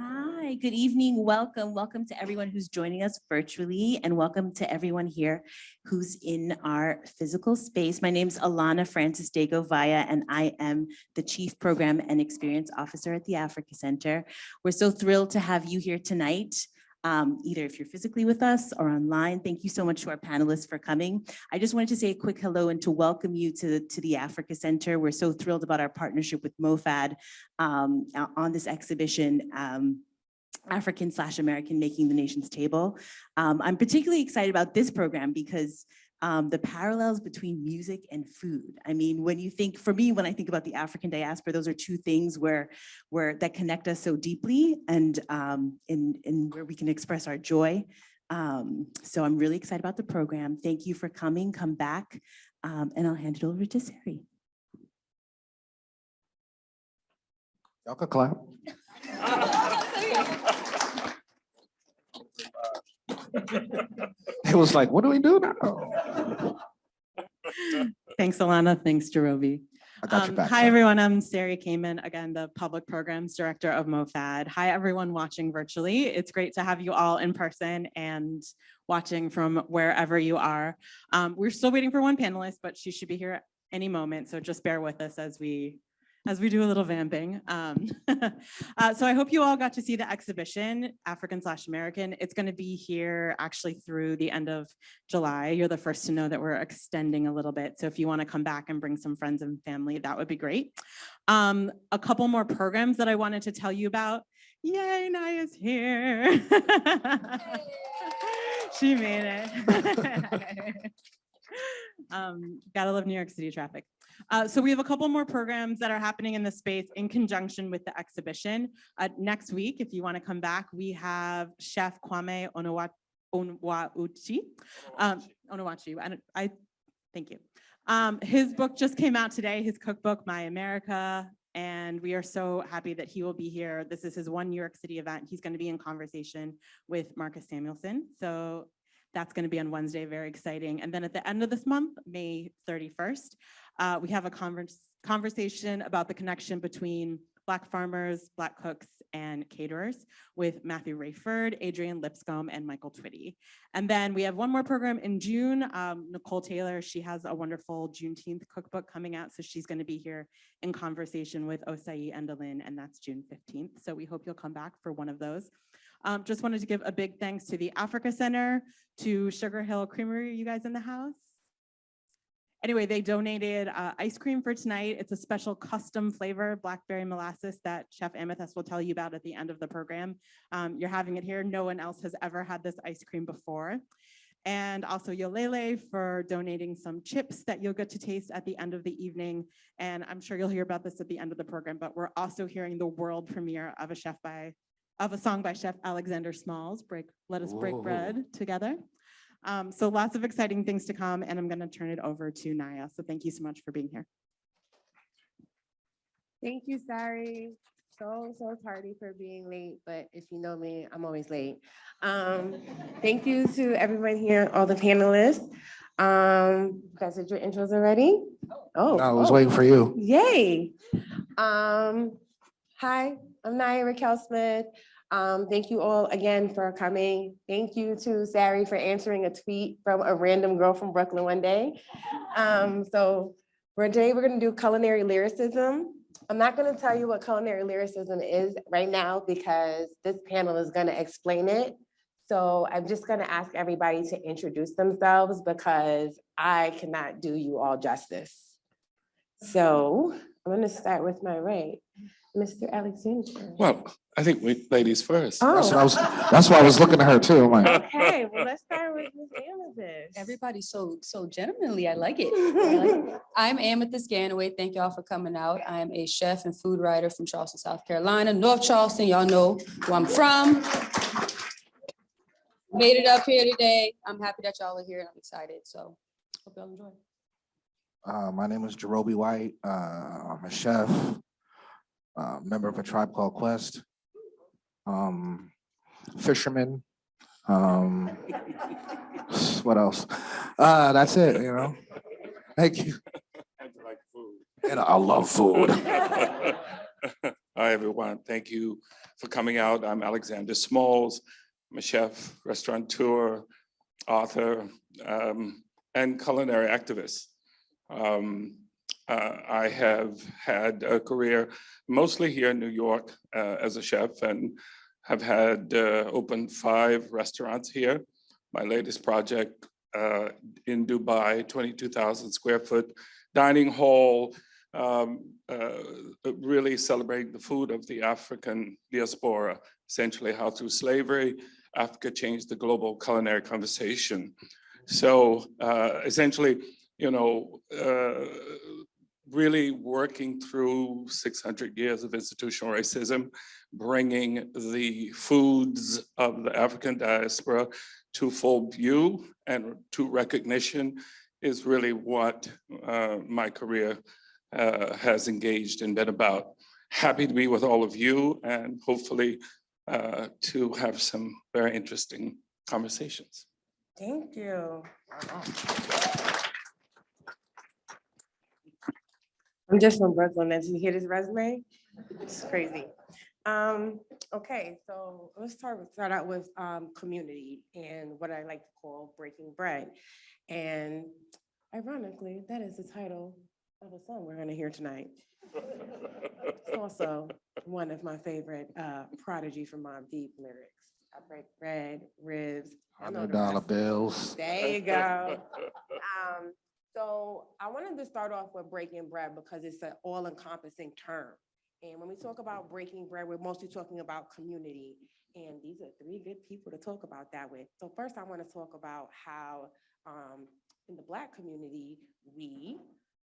Hi, good evening. Welcome to everyone who's joining us virtually, and welcome to everyone here who's in our physical space. My name's Alana Francis Dagovaya, and I am the Chief Program and Experience Officer at the Africa Center. We're so thrilled to have you here tonight. Either if you're physically with us or online. Thank you so much to our panelists for coming. I just wanted to say a quick hello and to welcome you to the Africa Center. We're so thrilled about our partnership with MOFAD on this exhibition, African/American Making the Nation's Table. I'm particularly excited about this program because the parallels between music and food. I mean, when you think, for me, when I think about the African diaspora, those are two things that connect us so deeply and in where we can express our joy. So I'm really excited about the program. Thank you for coming, come back, and I'll hand it over to Sari. Y'all can clap. It was like, what do we do now? Thanks, Alana. Thanks, Jarobi. I got your back. Hi, everyone. I'm Sari Kamen, again, the Public Programs Director of MOFAD. Hi, everyone watching virtually. It's great to have you all in person and watching from wherever you are. We're still waiting for one panelist, but she should be here any moment. So just bear with us as we do a little vamping. So I hope you all got to see the exhibition, African/American. It's going to be here actually through the end of July. You're the first to know that we're extending a little bit. So if you want to come back and bring some friends and family, that would be great. A couple more programs that I wanted to tell you about. Yay, Nia's here. She made it. Gotta love New York City traffic. So we have a couple more programs that are happening in the space in conjunction with the exhibition. Next week, if you want to come back, we have Chef Kwame Onwauchi. Thank you. His book just came out today, his cookbook, My America, and we are so happy that he will be here. This is his one New York City event. He's going to be in conversation with Marcus Samuelson. So that's going to be on Wednesday, very exciting. And then at the end of this month, May 31st, we have a conversation about the connection between Black farmers, Black cooks, and caterers with Matthew Rayford, Adrian Lipscomb, and Michael Twitty. And then we have one more program in June. Nicole Taylor, she has a wonderful Juneteenth cookbook coming out, so she's going to be here in conversation with Osai Endalin, and that's June 15th. So we hope you'll come back for one of those. Just wanted to give a big thanks to the Africa Center, to Sugar Hill Creamery. Are you guys in the house? Anyway, they donated ice cream for tonight. It's a special custom flavor, blackberry molasses, that Chef Amethyst will tell you about at the end of the program. You're having it here. No one else has ever had this ice cream before. And also Yolele for donating some chips that you'll get to taste at the end of the evening. And I'm sure you'll hear about this at the end of the program, but we're also hearing the world premiere of a song by Chef Alexander Smalls, Let Us Break Bread Together. So lots of exciting things to come, and I'm going to turn it over to Nia. So thank you so much for being here. Thank you, Sari. So tardy for being late, but if you know me, I'm always late. Thank you to everyone here, all the panelists. You guys did your intros already? Oh, I was waiting for you. Yay. Hi, I'm Nia-Raquelle Smith. Thank you all again for coming. Thank you to Sari for answering a tweet from a random girl from Brooklyn one day. So today we're gonna do culinary lyricism. I'm not gonna tell you what culinary lyricism is right now because this panel is gonna explain it. So I'm just gonna ask everybody to introduce themselves because I cannot do you all justice. So I'm gonna start with my right. Mr. Alexander. Well, I think we ladies first. Oh. That's why I was looking at her too. I'm like, Okay, well, let's start with Ms. Amethyst. Everybody's so gentlemanly. I like it. I'm Amethyst Ganaway. Thank y'all for coming out. I am a chef and food writer from Charleston, South Carolina. North Charleston, y'all know where I'm from. Made it up here today. I'm happy that y'all are here and I'm excited. So hope y'all enjoy. my name is Jarobi White. I'm a chef, member of a tribe called Quest, fisherman. What else? That's it, you know. Thank you. I like food. And I love food. Hi, everyone. Thank you for coming out. I'm Alexander Smalls. I'm a chef, restaurateur, author, and culinary activist. I have had a career mostly here in New York as a chef and have had opened 5 restaurants here. My latest project in Dubai, 22,000 square foot dining hall, really celebrating the food of the African diaspora, essentially how through slavery, Africa changed the global culinary conversation. So essentially, you know, really working through 600 years of institutional racism, bringing the foods of the African diaspora to full view and to recognition is really what my career has engaged and been about. Happy to be with all of you and hopefully to have some very interesting conversations. Thank you. I'm just from Brooklyn. Did you hear this resume? It's crazy. Okay, so let's start out with community and what I like to call breaking bread. And ironically, that is the title of a song we're going to hear tonight. It's also one of my favorite Prodigy from Mobb Deep lyrics. I break bread, ribs. I know the $100 rest. bills. There you go. So I wanted to start off with breaking bread because it's an all-encompassing term. And when we talk about breaking bread, we're mostly talking about community. And these are 3 good people to talk about that with. So first I want to talk about how in the Black community, we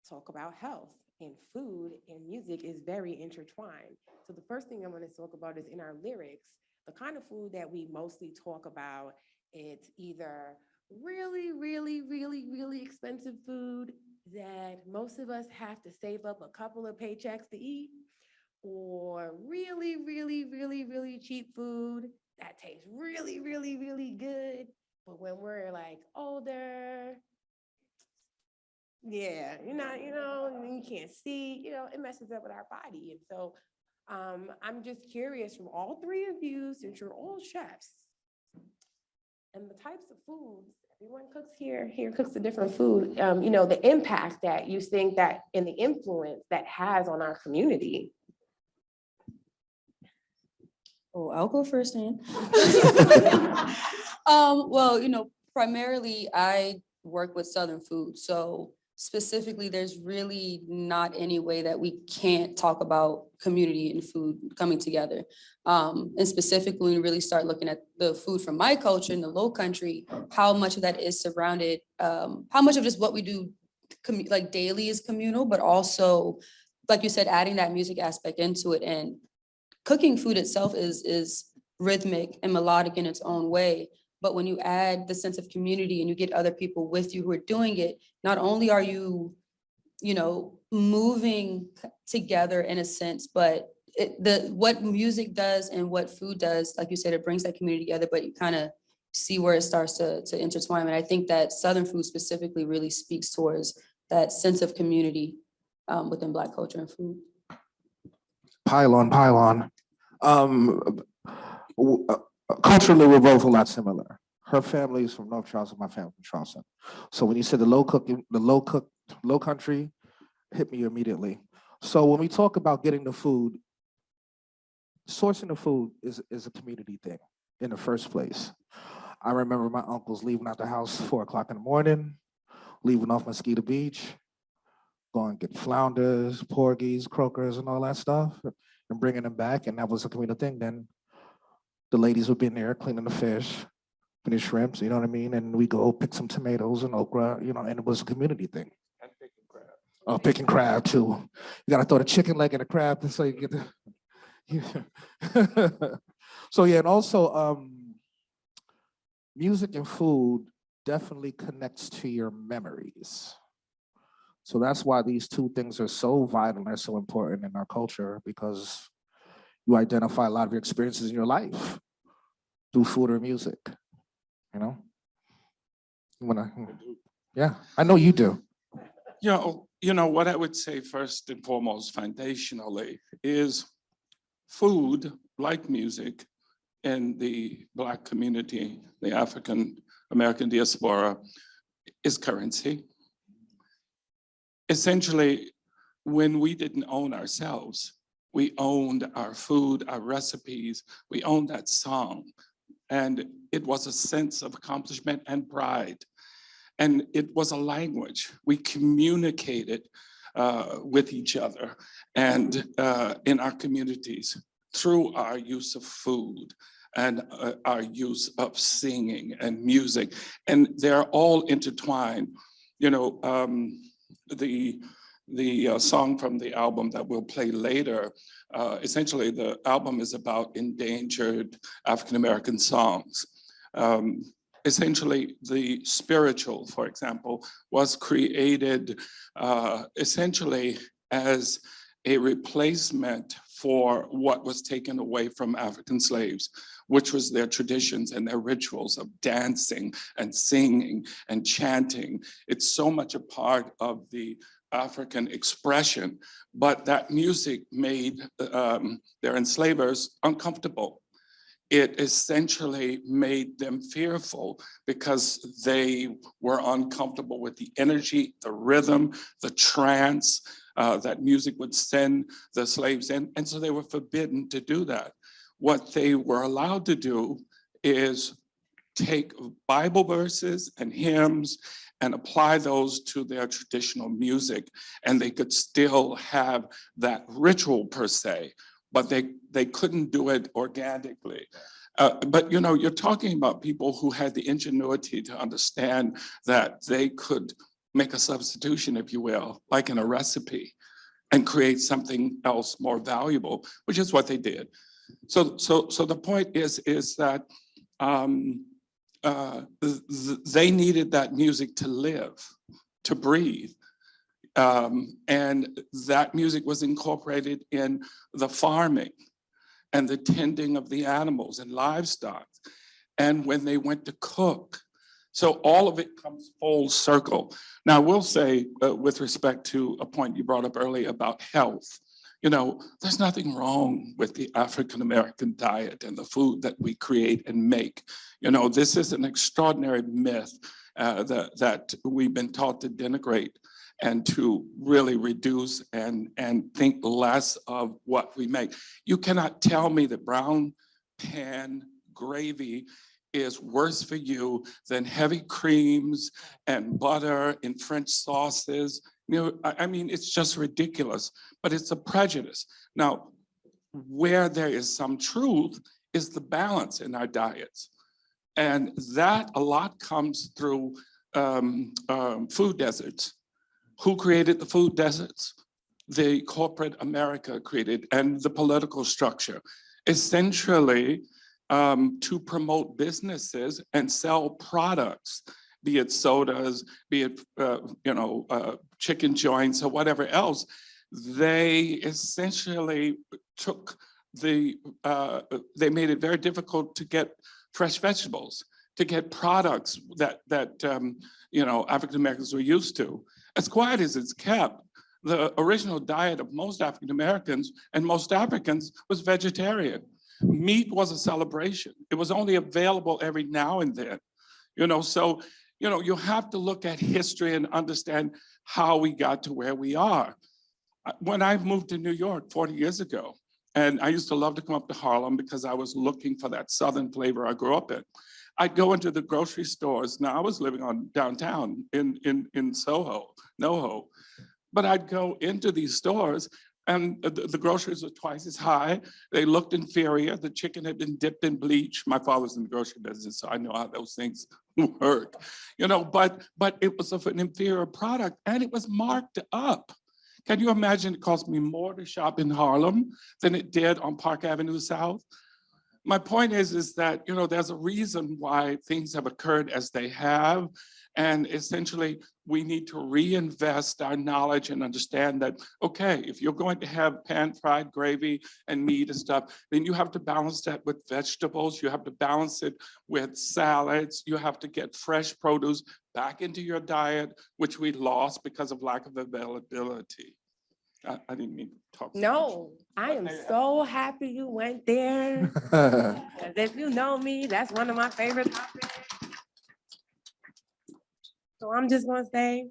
talk about health and food and music is very intertwined. So the first thing I want to talk about is in our lyrics, the kind of food that we mostly talk about, it's either really, really, really, really expensive food that most of us have to save up a couple of paychecks to eat, or really, really, really, really cheap food that tastes really, really, really good. But when we're like older, yeah, you're not, you know, you can't see, you know, it messes up with our body. And so I'm just curious from all 3 of you, since you're all chefs, and the types of foods, everyone cooks here cooks a different food, you know, the impact that you think that and the influence that has on our community. Oh, I'll go first then. Well, you know, primarily I work with Southern food. So specifically, there's really not any way that we can't talk about community and food coming together. And specifically, when we really start looking at the food from my culture in the Low Country, how much of that is surrounded, how much of just what we do like daily is communal, but also, like you said, adding that music aspect into it. And cooking food itself is rhythmic and melodic in its own way. But when you add the sense of community and you get other people with you who are doing it, not only are you, you know, moving together in a sense, but what music does and what food does, like you said, it brings that community together, but you kind of see where it starts to intertwine. And I think that Southern food specifically really speaks towards that sense of community within Black culture and food. Pylon. Culturally, we're both a lot similar. Her family is from North Charleston, my family from Charleston. So when you said the low country, hit me immediately. So when we talk about getting the food, sourcing the food is a community thing in the first place. I remember my uncles leaving out the house 4 o'clock in the morning, leaving off Mosquito Beach, going get flounders, porgies, croakers, and all that stuff, and bringing them back. And that was a communal thing. Then the ladies would be in there cleaning the fish, the shrimps, you know what I mean? And we go pick some tomatoes and okra, you know, and it was a community thing. And picking crab. Oh, picking crab too. You gotta throw the chicken leg in the crab so you get the. Yeah. So yeah, and also music and food definitely connects to your memories. So that's why these 2 things are so vital and so important in our culture, because you identify a lot of your experiences in your life through food or music, you know? Yeah, I know you do. You know what I would say first and foremost, foundationally, is food, like music, in the Black community, the African American diaspora, is currency. Essentially, when we didn't own ourselves, we owned our food, our recipes, we owned that song. And it was a sense of accomplishment and pride. And it was a language. We communicated with each other and in our communities through our use of food and our use of singing and music. And they're all intertwined. You know, the song from the album that we'll play later, essentially the album is about endangered African-American songs. Essentially, the spiritual, for example, was created essentially as a replacement for what was taken away from African slaves, which was their traditions and their rituals of dancing and singing and chanting. It's so much a part of the African expression, but that music made their enslavers uncomfortable. It essentially made them fearful because they were uncomfortable with the energy, the rhythm, the trance that music would send the slaves in. And so they were forbidden to do that. What they were allowed to do is take Bible verses and hymns and apply those to their traditional music. And they could still have that ritual per se, but they couldn't do it organically. But you know, you're talking about people who had the ingenuity to understand that they could make a substitution, if you will, like in a recipe, and create something else more valuable, which is what they did. So the point is that they needed that music to live, to breathe. And that music was incorporated in the farming and the tending of the animals and livestock. And when they went to cook. So all of it comes full circle. Now, I will say, with respect to a point you brought up earlier about health, you know, there's nothing wrong with the African-American diet and the food that we create and make. You know, this is an extraordinary myth that we've been taught to denigrate and to really reduce and think less of what we make. You cannot tell me that brown pan gravy is worse for you than heavy creams and butter and French sauces. You know, I mean, it's just ridiculous, but it's a prejudice. Now, where there is some truth is the balance in our diets. And that a lot comes through food deserts. Who created the food deserts? The corporate America created, and the political structure. Essentially, to promote businesses and sell products, be it sodas, be it chicken joints or whatever else. They essentially took they made it very difficult to get fresh vegetables, to get products that African Americans were used to. As quiet as it's kept, the original diet of most African Americans and most Africans was vegetarian. Meat was a celebration. It was only available every now and then. So you have to look at history and understand how we got to where we are. When I moved to New York 40 years ago, and I used to love to come up to Harlem because I was looking for that Southern flavor I grew up in. I'd go into the grocery stores. Now, I was living on downtown in Soho, NoHo, but I'd go into these stores and the groceries were twice as high. They looked inferior. The chicken had been dipped in bleach. My father's in the grocery business, so I know how those things work. But it was of an inferior product and it was marked up. Can you imagine it cost me more to shop in Harlem than it did on Park Avenue South? My point is that, there's a reason why things have occurred as they have. And essentially, we need to reinvest our knowledge and understand that, okay, if you're going to have pan-fried gravy and meat and stuff, then you have to balance that with vegetables. You have to balance it with salads. You have to get fresh produce back into your diet, which we lost because of lack of availability. I didn't mean to talk. so much. No, I am so happy you went there. 'Cause if you know me, that's one of my favorite topics. So I'm just gonna say,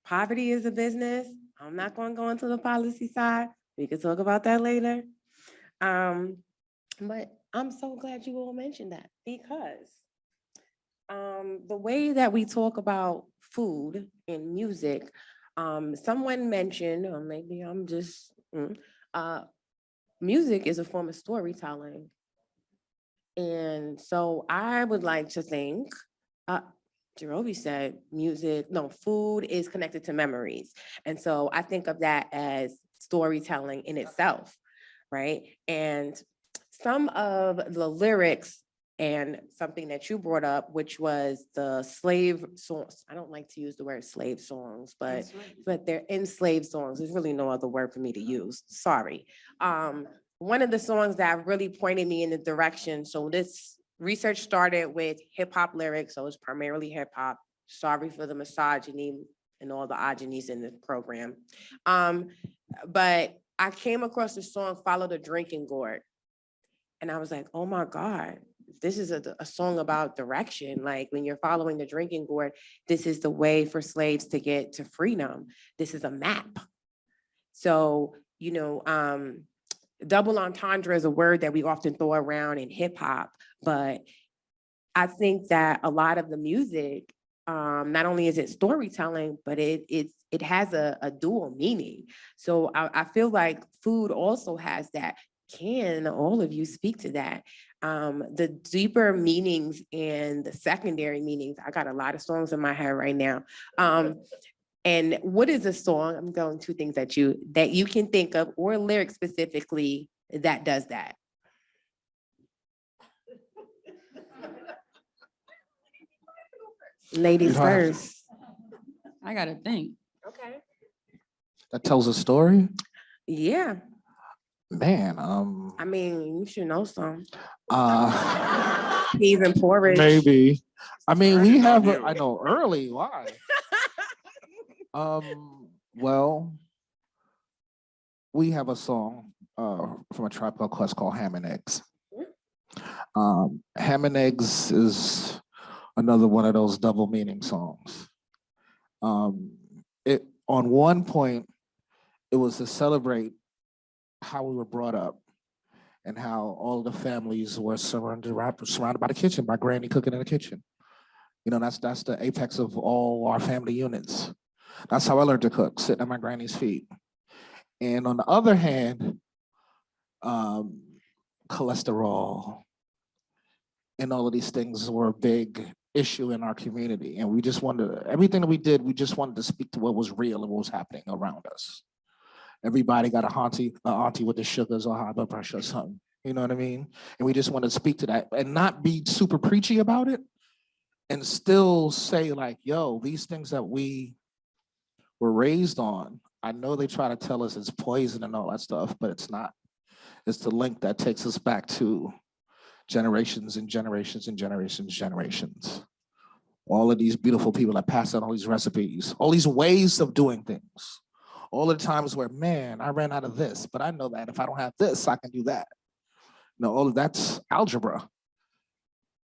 poverty is a business. I'm not gonna go into the policy side. We can talk about that later. But I'm so glad you all mentioned that because the way that we talk about food and music, someone mentioned, or maybe I'm just, music is a form of storytelling. And so I would like to think, Jarobi said food is connected to memories. And so I think of that as storytelling in itself, right? And some of the lyrics and something that you brought up, which was the slave songs. I don't like to use the word slave songs, but they're enslaved songs. There's really no other word for me to use. Sorry. One of the songs that really pointed me in the direction. So this research started with hip hop lyrics. So it's primarily hip hop. Sorry for the misogyny and all the ogenies in the program. But I came across the song Follow the Drinking Gourd. And I was like, oh my God, this is a song about direction. Like when you're following the drinking gourd, this is the way for slaves to get to freedom. This is a map. So, double entendre is a word that we often throw around in hip hop, but I think that a lot of the music, not only is it storytelling, but it has a dual meaning. So I feel like food also has that. Can all of you speak to that? The deeper meanings and the secondary meanings. I got a lot of songs in my head right now. And what is a song? I'm going to things that you can think of, or lyric specifically that does that. Ladies first. I gotta think. Okay. That tells a story? Yeah. Man, I mean, you should know some. uh, Peas and porridge. maybe. I mean, we have, I know early, why? Well, we have a song from a Tribe Called Quest called Ham and Eggs. Ham and Eggs is another one of those double meaning songs. It on one point, it was to celebrate how we were brought up and how all the families were surrounded by the kitchen, by Granny cooking in the kitchen. That's the apex of all our family units. That's how I learned to cook, sitting at my granny's feet. And on the other hand, cholesterol and all of these things were a big issue in our community. And we just everything that we did, we just wanted to speak to what was real and what was happening around us. Everybody got a auntie with the sugars or high blood pressure or something. You know what I mean? And we just want to speak to that and not be super preachy about it and still say like, yo, these things that we were raised on, I know they try to tell us it's poison and all that stuff, but it's not. It's the link that takes us back to generations and generations and generations. All of these beautiful people that pass on all these recipes, all these ways of doing things. All the times where, man, I ran out of this, but I know that if I don't have this, I can do that. All of that's algebra.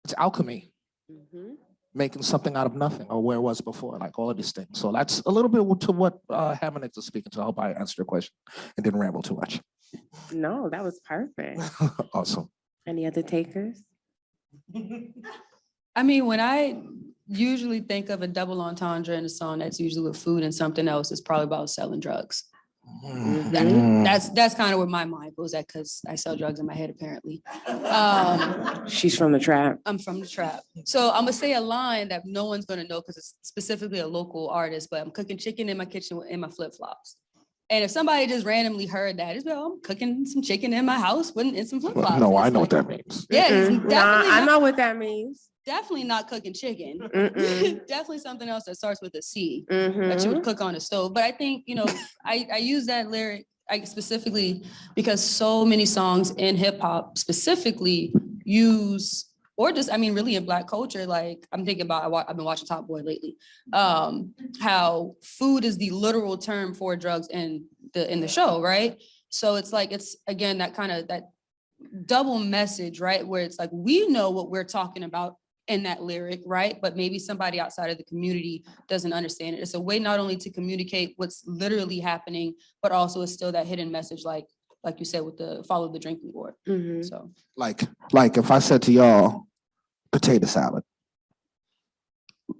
It's alchemy. Mm-hmm. Making something out of nothing or where it was before, like all of these things. So that's a little bit to what Ham and Eggs is speaking to. I hope I answered your question and didn't ramble too much. No, that was perfect. Awesome. Any other takers? I mean, when I usually think of a double entendre in a song that's usually with food and something else, it's probably about selling drugs. Mm-hmm. That's kind of where my mind goes at because I sell drugs in my head apparently. She's from the trap. I'm from the trap. So I'm gonna say a line that no one's gonna know because it's specifically a local artist, but I'm cooking chicken in my kitchen in my flip-flops. And if somebody just randomly heard that, it's like, I'm cooking some chicken in my house in some flip-flops. No, I know like, what that means. Yeah, I know what that means. Definitely not cooking chicken. Definitely something else that starts with a C that you would cook on a stove. But I think, I use that lyric specifically because so many songs in hip hop specifically use, or just, really in Black culture, like I'm thinking about, I've been watching Top Boy lately, how food is the literal term for drugs in in the show, right? So it's like, it's again, that kind of that double message, right? Where it's like, we know what we're talking about in that lyric, right? But maybe somebody outside of the community doesn't understand it. It's a way not only to communicate what's literally happening, but also it's still that hidden message, like you said, with the follow the drinking board. So Like if I said to y'all, potato salad,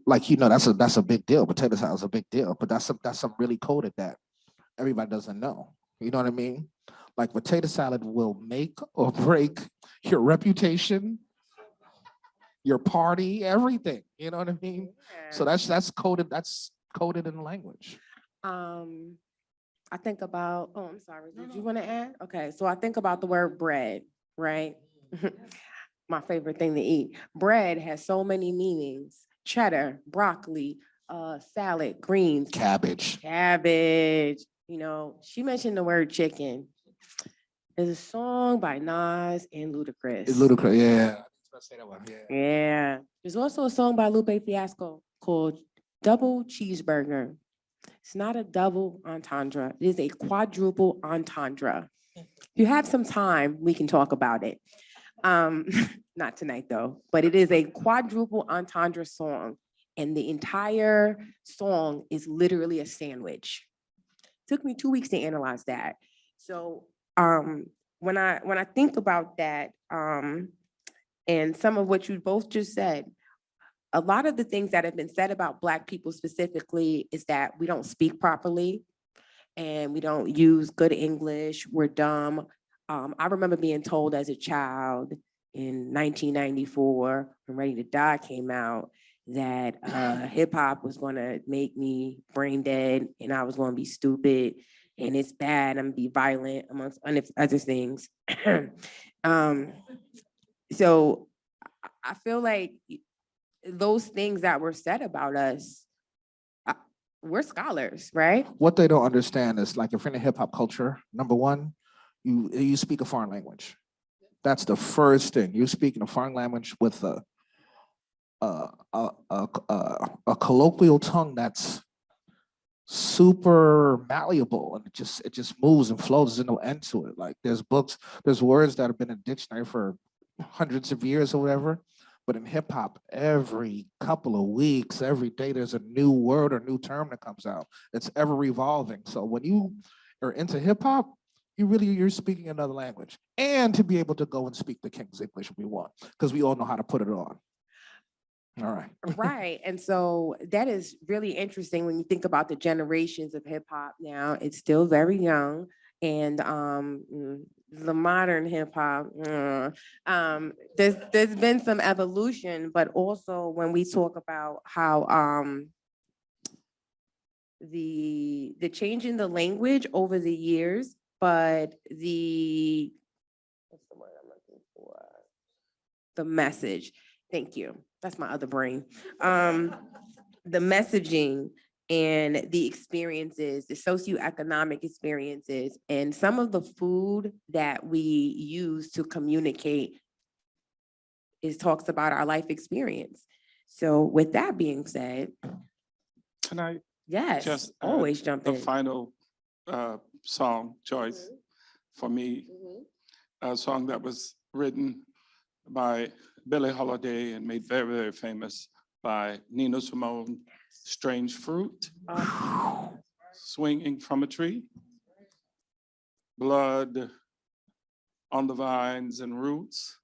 like, that's a big deal. Potato salad is a big deal, but that's some really coded that everybody doesn't know. You know what I mean? Like, potato salad will make or break your reputation, your party, everything. You know what I mean? So that's coded. That's coded in language. I think about, oh, I'm sorry, did you want to add? Okay, so I think about the word bread, right? My favorite thing to eat. Bread has so many meanings: cheddar, broccoli, salad, greens, Cabbage. You know, she mentioned the word chicken. There's a song by Nas and Ludacris. It's ludicrous, yeah. Let's say that one, yeah. Yeah. There's also a song by Lupe Fiasco called Double Cheeseburger. It's not a double entendre. It is a quadruple entendre. If you have some time, we can talk about it. Not tonight though, but it is a quadruple entendre song. And the entire song is literally a sandwich. Took me 2 weeks to analyze that. So when I think about that, and some of what you both just said, a lot of the things that have been said about Black people specifically is that we don't speak properly and we don't use good English, we're dumb. I remember being told as a child in 1994, when Ready to Die came out, that hip hop was gonna make me brain dead and I was gonna be stupid and it's bad, I'm gonna be violent, amongst other things. So I feel like those things that were said about us, we're scholars, right? What they don't understand is, like, if you're in a hip hop culture, number one, you speak a foreign language. That's the first thing. You're speaking a foreign language with a colloquial tongue that's super malleable, and it just moves and flows. There's no end to it. Like, there's books, there's words that have been in dictionary for hundreds of years or whatever. But in hip hop, every couple of weeks, every day, there's a new word or new term that comes out. It's ever evolving. So when you are into hip hop, you're speaking another language, and to be able to go and speak the King's English we want, because we all know how to put it on. All right. Right. And so that is really interesting when you think about the generations of hip hop now. It's still very young. And the modern hip hop, there's been some evolution, but also when we talk about how the change in the language over the years, but what's the word I'm looking for? The message. Thank you. That's my other brain. The messaging and the experiences, the socio-economic experiences, and some of the food that we use to communicate talks about our life experience. So with that being said, Can I yes, just always jump the in. final song choice for me, a song that was written by Billie Holiday and made very, very famous by Nina Simone, Strange Fruit, Swinging from a Tree, Blood on the Vines and Roots.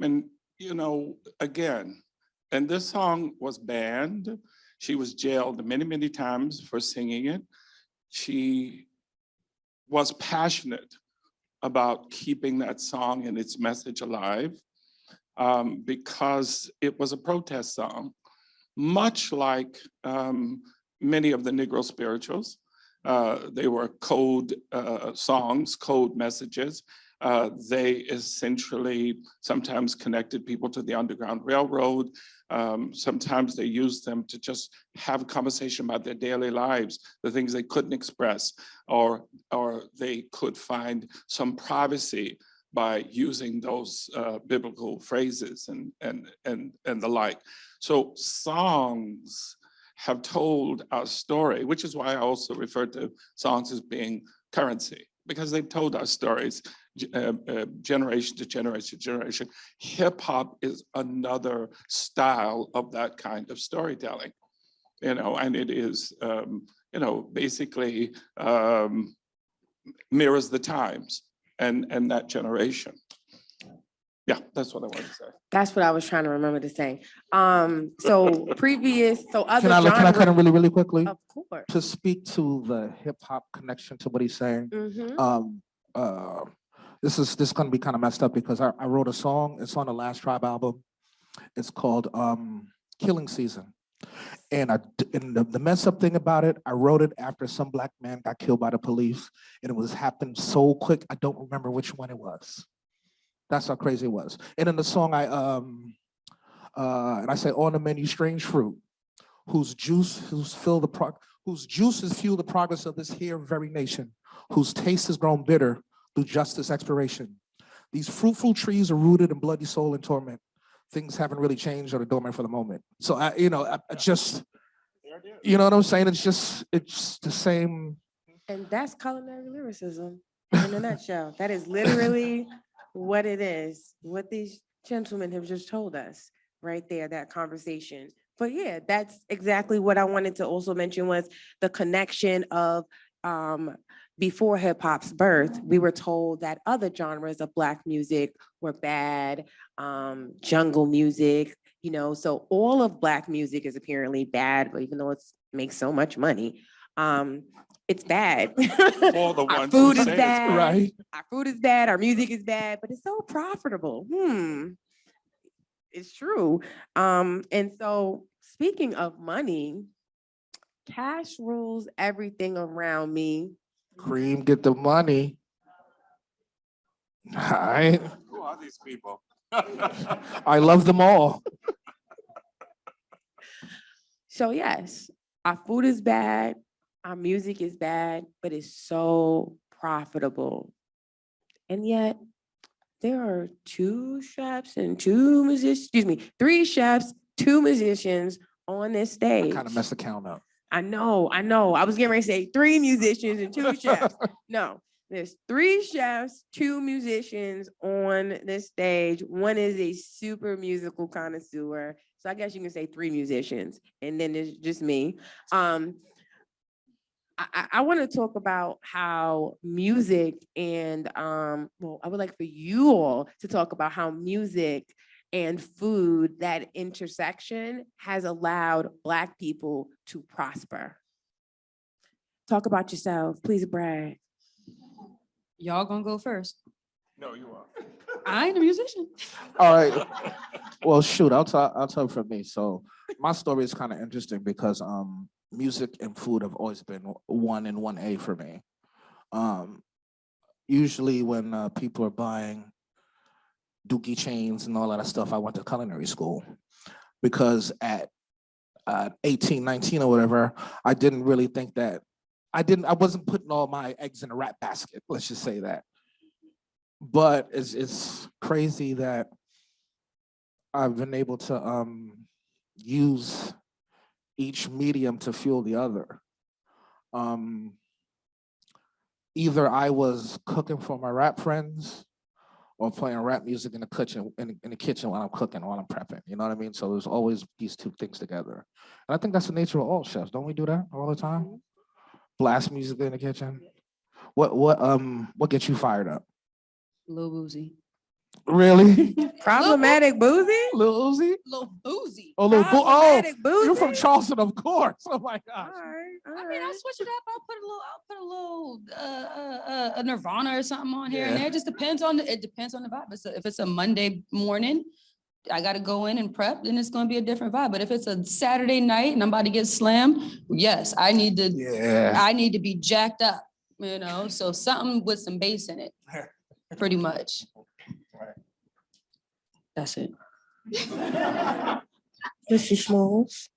I mean, again, and this song was banned. She was jailed many, many times for singing it. She was passionate about keeping that song and its message alive because it was a protest song, much like many of the Negro spirituals. They were code songs, code messages. They essentially sometimes connected people to the Underground Railroad. Sometimes they used them to just have a conversation about their daily lives, the things they couldn't express, or they could find some privacy by using those biblical phrases and the like. So songs have told our story, which is why I also refer to songs as being currency, because they've told our stories generation to generation to generation. Hip hop is another style of that kind of storytelling, and it is, basically mirrors the times and that generation. Yeah, that's what I wanted to say. That's what I was trying to remember to say. So other Can I cut genres, in really, really quickly? of course. To speak to the hip hop connection to what he's saying. Mhm. This is going to be kind of messed up because I wrote a song. It's on the Last Tribe album. It's called Killing Season. And the mess up thing about it, I wrote it after some black man got killed by the police, and it was happened so quick. I don't remember which one it was. That's how crazy it was. And in the song, I say, on the menu, strange fruit, whose juices fuel the progress of this here very nation, whose taste has grown bitter through justice expiration. These fruitful trees are rooted in bloody soul and torment. Things haven't really changed or are dormant for the moment. So I just, you know what I'm saying? It's the same. And that's culinary lyricism in a nutshell. That is literally what it is, what these gentlemen have just told us right there, that conversation. But yeah, that's exactly what I wanted to also mention was the connection of before hip hop's birth, we were told that other genres of Black music were bad, jungle music, so all of Black music is apparently bad, but even though it makes so much money, it's bad. All the Our ones food who is say it's bad, right. Our food is bad, our music is bad, but it's so profitable. It's true. And so speaking of money, cash rules everything around me. Cream, get the money. All right. Who are these people? I love them all. So yes, our food is bad, our music is bad, but it's so profitable. And yet there are 2 chefs and 2 musicians, 3 chefs, 2 musicians on this stage. Kind of messed the count up. I know. I was getting ready to say 3 musicians and 2 chefs. No, there's 3 chefs, 2 musicians on this stage. One is a super musical connoisseur. So I guess you can say 3 musicians, and then there's just me. I want to talk about how music and I would like for you all to talk about how music and food, that intersection has allowed Black people to prosper. Talk about yourself, please brag. Y'all gonna go first. No, you are. I ain't a musician. All right. Well, shoot, I'll tell for me. So my story is kind of interesting because music and food have always been 1 and 1A for me. Usually when people are buying Dookie chains and all that stuff, I went to culinary school because at 18, 19 or whatever, I didn't really think that, I wasn't putting all my eggs in a rap basket, let's just say that. But it's crazy that I've been able to use each medium to fuel the other. Either I was cooking for my rap friends or playing rap music in the kitchen, while I'm cooking, while I'm prepping. You know what I mean? So there's always these 2 things together. And I think that's the nature of all chefs. Don't we do that all the time? Blast music in the kitchen. What gets you fired up? Lil Boozy. Really? Problematic boozy? Lil Uzi? Lil Boozy. Oh, Lil Boo. Oh, Problematic boozy? you're from Charleston, of course. Oh my All gosh. right, all I mean, right. I'll switch it up. I'll put a Nirvana or something on here and Yeah. there. It just depends on the vibe. If it's a Monday morning, I gotta go in and prep, then it's gonna be a different vibe. But if it's a Saturday night and I'm about to get slammed, yes, I need to be jacked up, so something with some bass in it, pretty much. That's it. Mr. Smalls.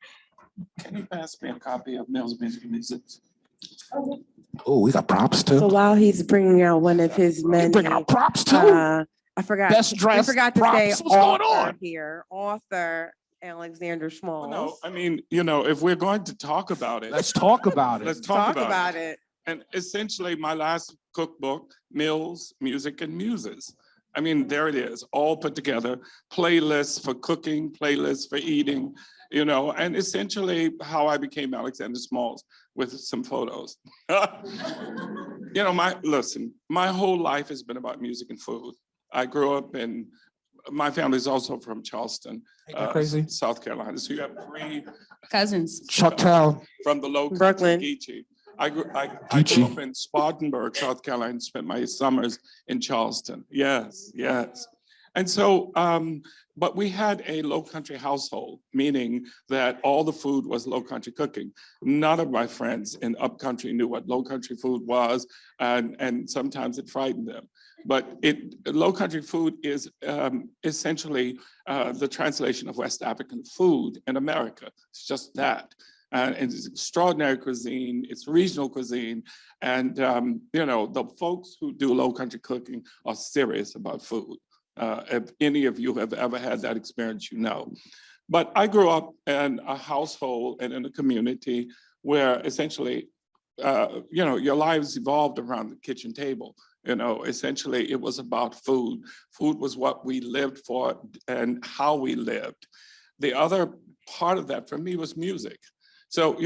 Can you pass me a copy of Mills Music? Oh, we got props too. So while he's bringing out one of his many, Bring out props too. I forgot. Best We dressed forgot to say props. What's going author on? here. Author Alexander Well, Smalls. no, I mean, if we're going to talk about it, Let's talk about let's it. talk about it. it. And essentially, my last cookbook, Meals, Music, and Muses. I mean, there it is, all put together, playlists for cooking, playlists for eating, and essentially how I became Alexander Smalls with some photos. My whole life has been about music and food. I grew up my family's also from Charleston, Ain't that crazy? South Carolina. So you have 3 Cousins. Chucktown. from the low Brooklyn. country, Geechee. I grew Geechee. up in Spartanburg, South Carolina, spent my summers in Charleston. Yes, yes. And so, but we had a low country household, meaning that all the food was low country cooking. None of my friends in upcountry knew what low country food was, and sometimes it frightened them. But low country food is essentially the translation of West African food in America. It's just that. And it's extraordinary cuisine, it's regional cuisine. And, the folks who do low country cooking are serious about food. If any of you have ever had that experience, But I grew up in a household and in a community where essentially, your lives evolved around the kitchen table. Essentially it was about food. Food was what we lived for and how we lived. The other part of that for me was music. So,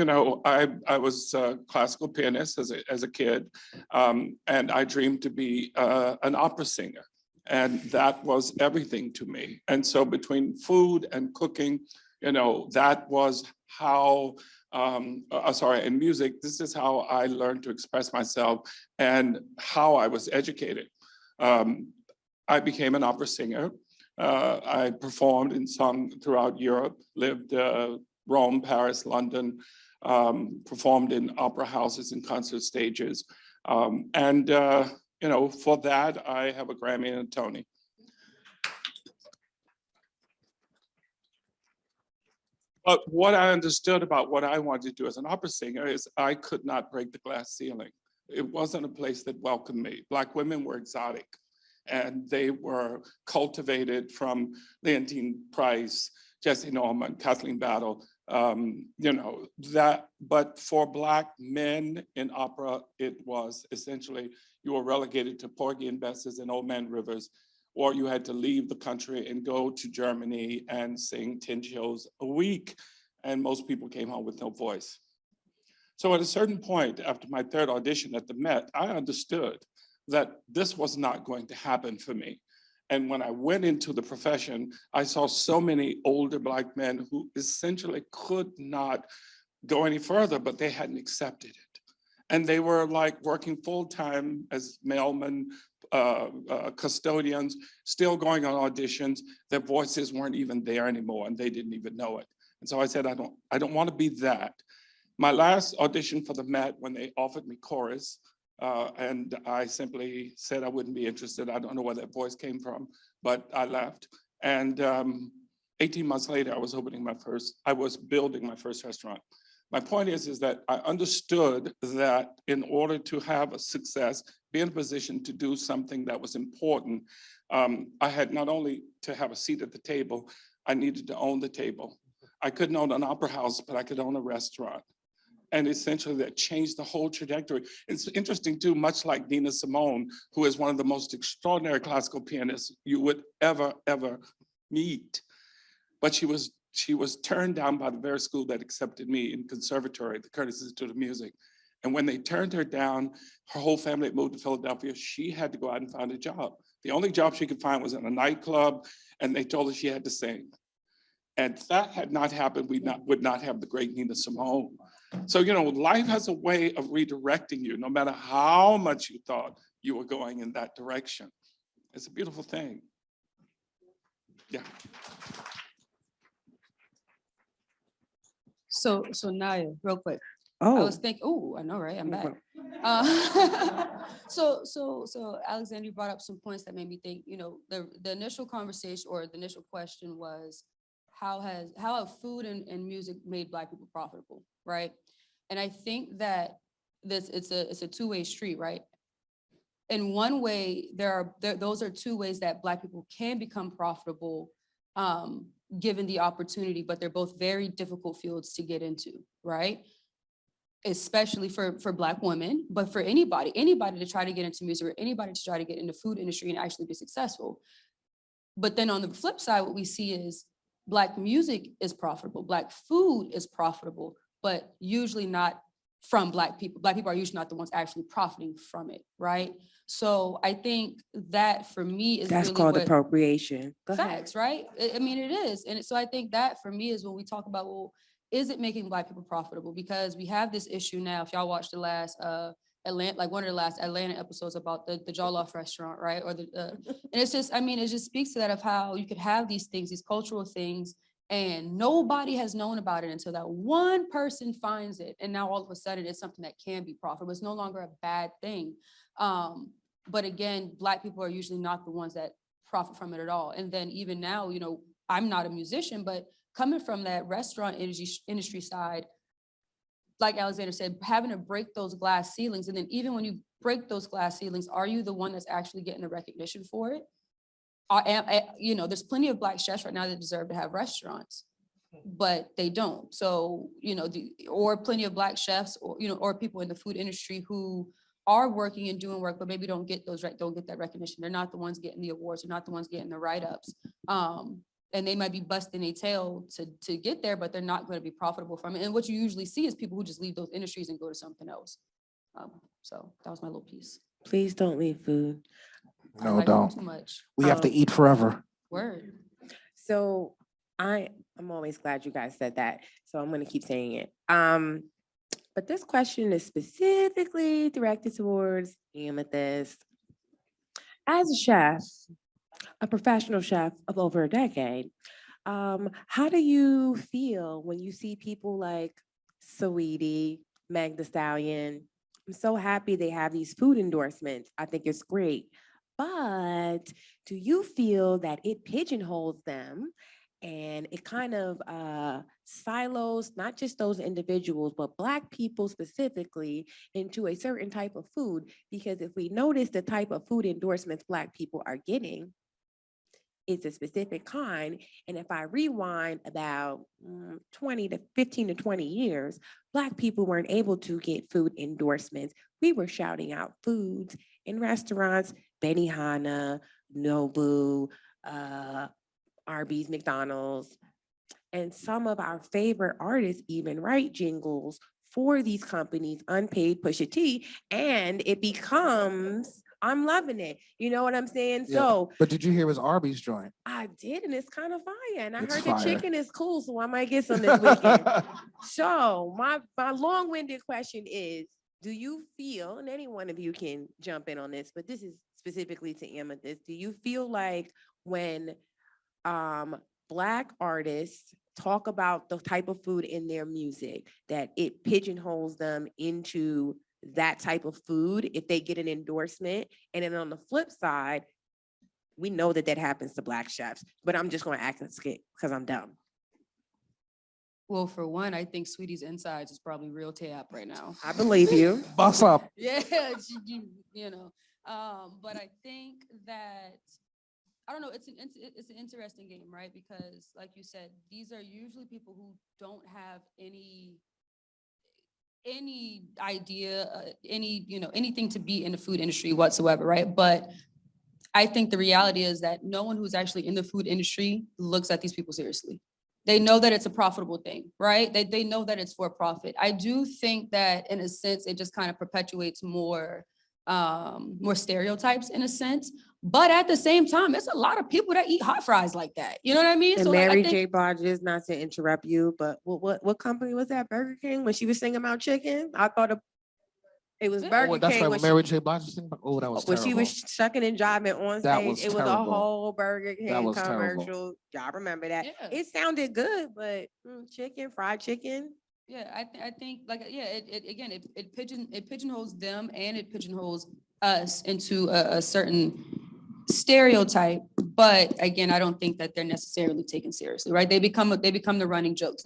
I was a classical pianist as a kid, and I dreamed to be an opera singer. And that was everything to me. And so between food and cooking, that was how, and music, this is how I learned to express myself and how I was educated. I became an opera singer. I performed and sung throughout Europe, lived Rome, Paris, London, performed in opera houses and concert stages. For that, I have a Grammy and a Tony. But what I understood about what I wanted to do as an opera singer is I could not break the glass ceiling. It wasn't a place that welcomed me. Black women were exotic, and they were cultivated from Leontine Price, Jessie Norman, Kathleen Battle, but for Black men in opera, it was essentially, you were relegated to Porgy and Besses and Old Man Rivers, or you had to leave the country and go to Germany and sing 10 shows a week. And most people came home with no voice. So at a certain point, after my 3rd audition at the Met, I understood that this was not going to happen for me. And when I went into the profession, I saw so many older Black men who essentially could not go any further, but they hadn't accepted it. And they were like working full-time as mailmen, custodians, still going on auditions. Their voices weren't even there anymore, and they didn't even know it. And so I said, I don't want to be that. My last audition for the Met, when they offered me chorus, and I simply said I wouldn't be interested. I don't know where that voice came from, but I left. And 18 months later, I was building my first restaurant. My point is that I understood that in order to have a success, be in a position to do something that was important, I had not only to have a seat at the table, I needed to own the table. I couldn't own an opera house, but I could own a restaurant. And essentially that changed the whole trajectory. It's interesting too, much like Nina Simone, who is one of the most extraordinary classical pianists you would ever meet. But she was turned down by the very school that accepted me in conservatory, the Curtis Institute of Music. And when they turned her down, her whole family had moved to Philadelphia. She had to go out and find a job. The only job she could find was in a nightclub, and they told her she had to sing. And if that had not happened, we would not have the great Nina Simone. So, life has a way of redirecting you, no matter how much you thought you were going in that direction. It's a beautiful thing. Yeah. So Naya, real quick. I was thinking, oh, I know, right? I'm back. So Alexander, you brought up some points that made me think, the initial conversation or the initial question was, how have food and music made Black people profitable, right? And I think that it's a two-way street, right? In one way, those are two ways that Black people can become profitable given the opportunity, but they're both very difficult fields to get into, right? Especially for Black women, but for anybody to try to get into music or anybody to try to get into food industry and actually be successful. But then on the flip side, what we see is Black music is profitable, Black food is profitable, but usually not from Black people. Black people are usually not the ones actually profiting from it, right? So I think that for me is That's really called what, appropriation. Go ahead. facts, right? I mean, it is. And so I think that for me is when we talk about, well, is it making Black people profitable? Because we have this issue now, if y'all watched the last Atlanta, like one of the last Atlanta episodes about the Jollof restaurant, right? Or the and it's just, I mean, it just speaks to that of how you could have these things, these cultural things, and nobody has known about it until that one person finds it. And now all of a sudden it's something that can be profitable. It's no longer a bad thing. But again, Black people are usually not the ones that profit from it at all. And then even now, you know, I'm not a musician, but coming from that restaurant industry side, like Alexander said, having to break those glass ceilings. And then even when you break those glass ceilings, are you the one that's actually getting the recognition for it? You know, there's plenty of Black chefs right now that deserve to have restaurants, but they don't. So, you know, or plenty of Black chefs, or, you know, or people in the food industry who are working and doing work, but maybe don't get that recognition. They're not the ones getting the awards. They're not the ones getting the write-ups. And they might be busting their tail to get there, but they're not going to be profitable from it. And what you usually see is people who just leave those industries and go to something else. So that was my little piece. Please don't leave food. I No, like food don't. too much. We have to eat forever. Word. So I'm always glad you guys said that. So I'm going to keep saying it. But this question is specifically directed towards Amethyst. As a chef, a professional chef of over a decade, how do you feel when you see people like Saweetie, Meg Thee Stallion? I'm so happy they have these food endorsements. I think it's great. But do you feel that it pigeonholes them and it kind of silos not just those individuals, but Black people specifically into a certain type of food? Because if we notice the type of food endorsements Black people are getting, it's a specific kind. And if I rewind about 15 to 20 years, Black people weren't able to get food endorsements. We were shouting out foods in restaurants, Benihana, Nobu, Arby's, McDonald's, and some of our favorite artists even write jingles for these companies, unpaid, Pusha T, and it becomes, I'm loving it. You know what I'm saying? Yeah. So, But did you hear his Arby's joint? I did, and it's kind of fire. And I It's heard fire. the chicken is cool, so I might get some this weekend. So my long-winded question is, do you feel, and any one of you can jump in on this, but this is specifically to Amethyst, do you feel like when Black artists talk about the type of food in their music, that it pigeonholes them into that type of food if they get an endorsement? And then on the flip side, we know that happens to Black chefs, but I'm just going to act and skip because I'm dumb. Well, for one, I think Sweetie's insides is probably real tap right now. I believe you. Bust up. Yeah, you know. But I think that, I don't know, it's an interesting game, right? Because like you said, these are usually people who don't have any idea, anything to be in the food industry whatsoever, right? But I think the reality is that no one who's actually in the food industry looks at these people seriously. They know that it's a profitable thing, right? They know that it's for profit. I do think that in a sense, it just kind of perpetuates more stereotypes in a sense. But at the same time, it's a lot of people that eat hot fries like that. You know what I mean? And So like, Mary I think, J. Blige, not to interrupt you, but what company was that? Burger King? When she was singing about chicken? I thought it was Yeah. Burger Oh, that's King. right. When When Mary J. Blige was singing. Oh, that was when terrible. she was shucking and jiving on That stage, was it was a terrible. whole Burger King was terrible. commercial. Y'all remember that? Yeah. It sounded good, but fried chicken. yeah, I think like, yeah, it pigeonholes them and it pigeonholes us into a certain stereotype. But again, I don't think that they're necessarily taken seriously, right? They become the running jokes.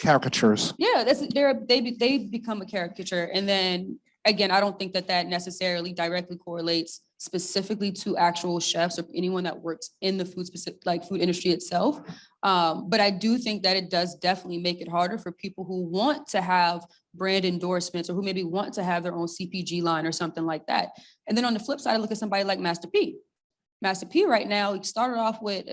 Caricatures. Yeah, they become a caricature. And then again, I don't think that necessarily directly correlates specifically to actual chefs or anyone that works in the food industry itself. But I do think that it does definitely make it harder for people who want to have brand endorsements or who maybe want to have their own CPG line or something like that. And then on the flip side, I look at somebody like Master P. Master P right now, he started off with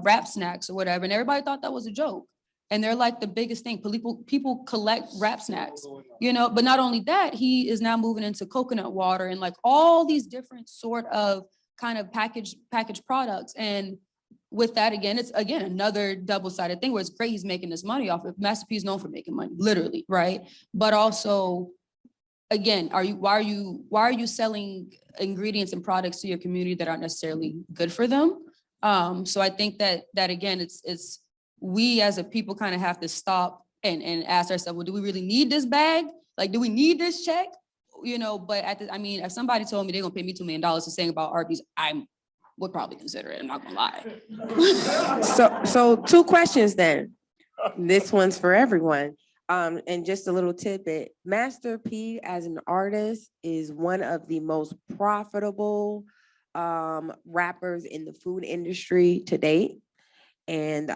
wrap snacks or whatever, and everybody thought that was a joke. And they're like the biggest thing. People collect wrap snacks, you know, but not only that, he is now moving into coconut water and like all these different sort of kind of packaged products. And with that, again, it's again another double-sided thing where it's great he's making this money off it. Master P is known for making money, literally, right? But also, again, why are you selling ingredients and products to your community that aren't necessarily good for them? So I think that again, it's we as a people kind of have to stop and ask ourselves, well, do we really need this bag? Like, do we need this check? You know, but if somebody told me they're gonna pay me $2 million to sing about Arby's, I would probably consider it. I'm not gonna lie. So 2 questions then. This one's for everyone. And just a little tidbit, Master P as an artist is one of the most profitable rappers in the food industry to date. And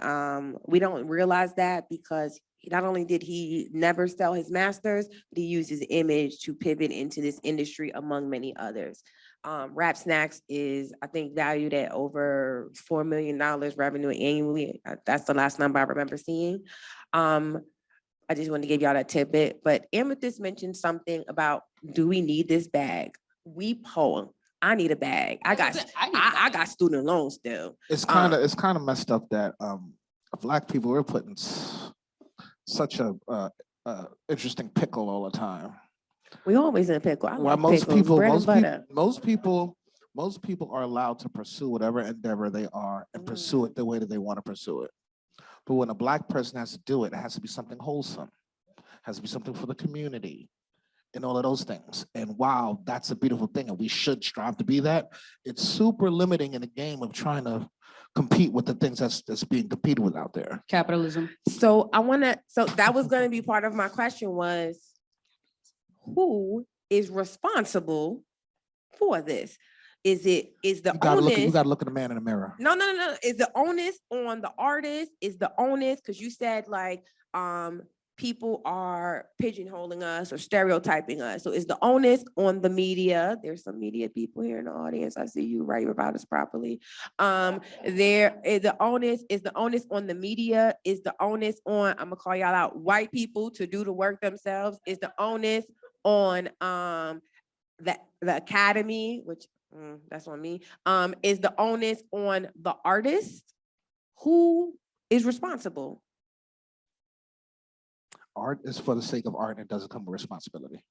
we don't realize that because not only did he never sell his masters, but he used his image to pivot into this industry among many others. Rap Snacks is, I think, valued at over $4 million revenue annually. That's the last number I remember seeing. I just wanted to give y'all that tidbit, but Amethyst mentioned something about, do we need this bag? We poor. I need a bag. I got student loans still. It's kind of messed up that Black people are put in such a interesting pickle all the time. We always in a pickle. I Well, love pickles, most people are allowed to pursue whatever endeavor they are and pursue it the way that they want to pursue it. But when a Black person has to do it, it has to be something wholesome, it has to be something for the community, and all of those things. And wow, that's a beautiful thing, and we should strive to be that. It's super limiting in the game of trying to compete with the things that's being competed with out there. Capitalism. So that was going to be part of my question was, who is responsible for this? Is the You gotta look at the man in the mirror. No. Is the onus on the artist? Is the onus, because you said like people are pigeonholing us or stereotyping us. So is the onus on the media? There's some media people here in the audience. I see you write about us properly. There is the onus on the media? Is the onus on, I'm gonna call y'all out, white people to do the work themselves? Is the onus on the academy, which that's on me, is the onus on the artist? Who is responsible? Art is for the sake of art, and it doesn't come with responsibility.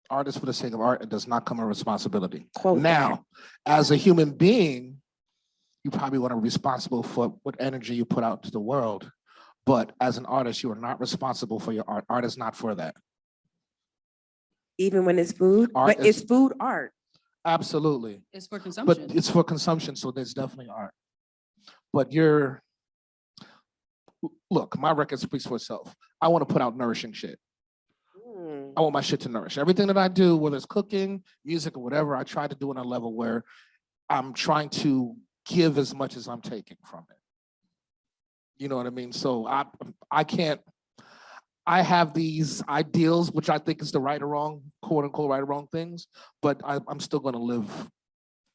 Art is for the sake of art, it does not come with responsibility. Quote now, as a human being, you probably want to be responsible for what energy you put out to the world. But as an artist, you are not responsible for your art. Art is not for that. Even when it's food? But is food art? Absolutely. It's for consumption. But it's for consumption, so there's definitely art. But look, my record speaks for itself. I want to put out nourishing shit. I want my shit to nourish. Everything that I do, whether it's cooking, music, or whatever, I try to do on a level where I'm trying to give as much as I'm taking from it. You know what I mean? So I have these ideals, which I think is the right or wrong, quote unquote, right or wrong things, but I'm still going to live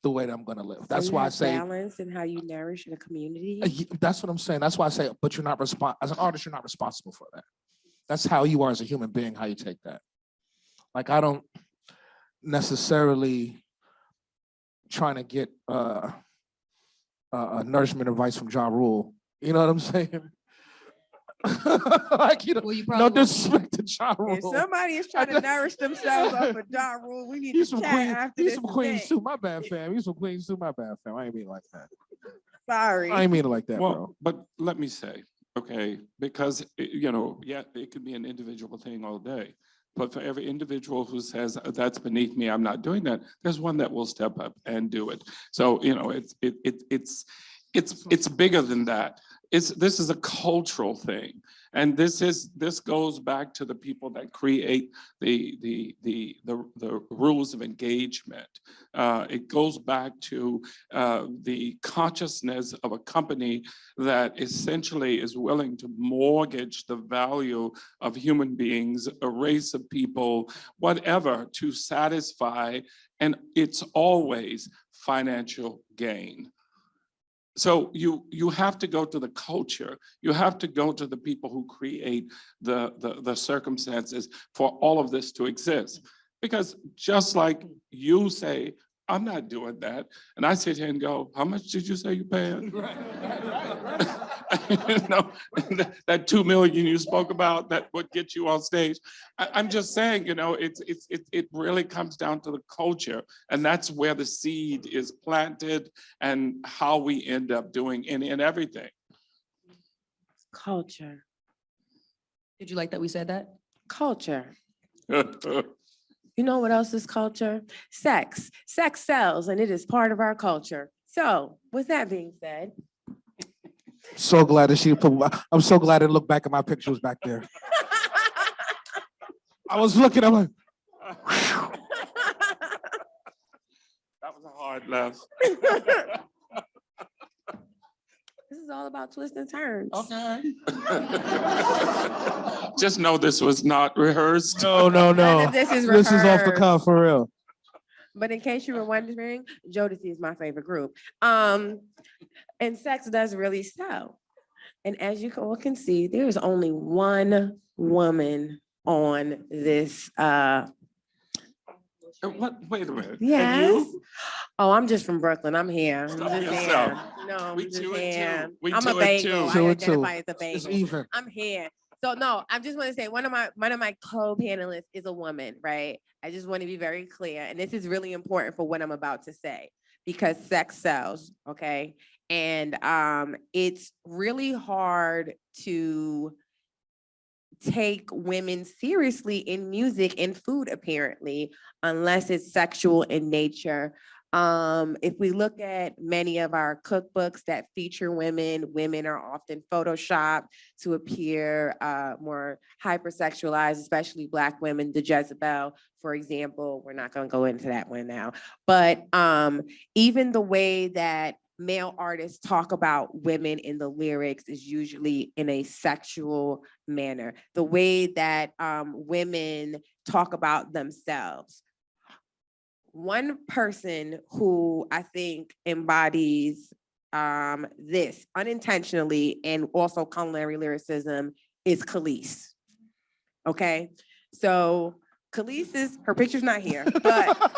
the way that I'm going to live. That's why I say balance in how you nourish the community. That's what I'm saying. That's why I say, but you're not as an artist, you're not responsible for that. That's how you are as a human being, how you take that. Like, I don't necessarily trying to get nourishment advice from Ja Rule. You know what I'm saying? Like, you know, no disrespect to Ja Rule. If somebody is trying to nourish themselves off of Ja Rule, we need to chat after this. He's from Queens too. My bad, fam. He's from Queens too. My bad, fam. I ain't mean it like that. Sorry. I ain't mean it like that, Well, bro. but let me say, okay, because, you know, yeah, it could be an individual thing all day. But for every individual who says, that's beneath me, I'm not doing that, there's one that will step up and do it. So, you know, it's bigger than that. this is a cultural thing. And this goes back to the people that create the rules of engagement. It goes back to the consciousness of a company that essentially is willing to mortgage the value of human beings, a race of people, whatever, to satisfy, and it's always financial gain. So you have to go to the culture. You have to go to the people who create the circumstances for all of this to exist. Because just like you say, I'm not doing that. And I sit here and go, how much did you say you paying? You know, that 2 million you spoke about, that would get you on stage. I'm just saying, you know, it really comes down to the culture, and that's where the seed is planted and how we end up doing any and everything. Culture, Did you like that we said that? culture. You know what else is culture? Sex. Sex sells, and it is part of our culture. So with that being said. So glad that she put, I'm so glad to look back at my pictures back there. I was looking, I'm like, That was a hard laugh. This is all about twists and turns. Okay. Just know this was not rehearsed. no. None of this is This is off the rehearsed. cuff for real. But in case you were wondering, Jodeci is my favorite group. And sex does really sell. And as you all can see, there's only one woman on this. What? Wait a minute. And Yes. you? Oh, I'm just from Brooklyn. I'm here. I'm Stop just yourself. here. No, I'm We just two and here. two. We I'm a two and bagel. two. I Two and two. identify as a It's bagel. even. I'm here. So no, I just want to say one of my co-panelists is a woman, right? I just want to be very clear, and this is really important for what I'm about to say, because sex sells, okay? And it's really hard to take women seriously in music and food, apparently, unless it's sexual in nature. If we look at many of our cookbooks that feature women, women are often photoshopped to appear more hypersexualized, especially Black women. The Jezebel, for example, we're not going to go into that one now. But even the way that male artists talk about women in the lyrics is usually in a sexual manner. The way that women talk about themselves. One person who I think embodies this unintentionally and also culinary lyricism is Khalees. Okay, so Khalees her picture's not here, but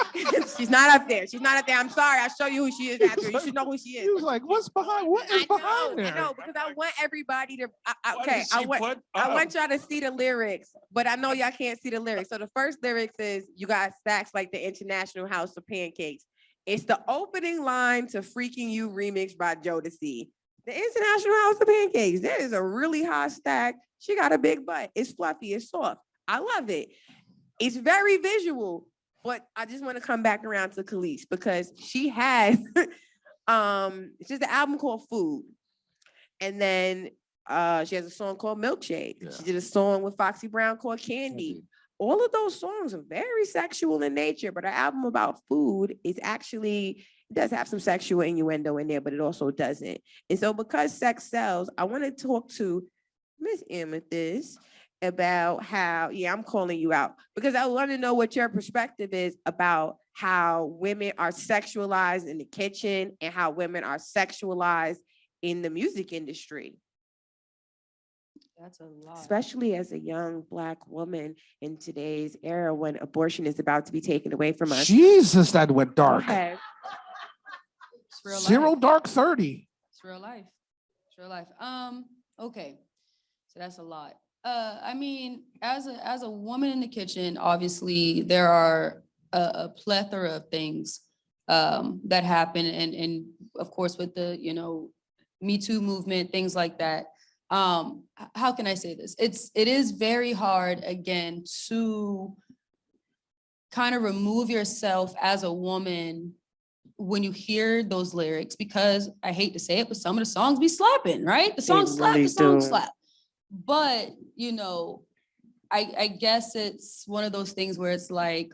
she's not up there. She's not up there. I'm sorry. I'll show you who she is after. You should know who she He is. was like, what's behind, what is behind there? I know, because I want everybody to, What okay, did she put I up? want y'all to see the lyrics, but I know y'all can't see the lyrics. So the first lyrics is, you got stacks like the International House of Pancakes. It's the opening line to Freaking You remix by Jodeci. The International House of Pancakes. That is a really hot stack. She got a big butt. It's fluffy, it's soft. I love it. It's very visual, but I just want to come back around to Khalees because she has, it's just an album called Food. And then she has a song called Milkshake. Yeah. She did a song with Foxy Brown called Candy. All of those songs are very sexual in nature, but her album about food is actually, it does have some sexual innuendo in there, but it also doesn't. And so because sex sells, I want to talk to Miss Amethyst about how, yeah, I'm calling you out because I want to know what your perspective is about how women are sexualized in the kitchen and how women are sexualized in the music industry. That's a lot. Especially as a young Black woman in today's era when abortion is about to be taken away from us. Jesus, that went dark. Okay. It's real Zero life. dark 30. It's real life. It's real life. Okay. So that's a lot. I mean, as a woman in the kitchen, obviously there are a plethora of things that happen, and of course with the Me Too movement, things like that. How can I say this? It is very hard again to kind of remove yourself as a woman when you hear those lyrics, because I hate to say it, but some of the songs be slapping, right? The songs slap, really the songs do. slap. But, you know, I guess it's one of those things where it's like,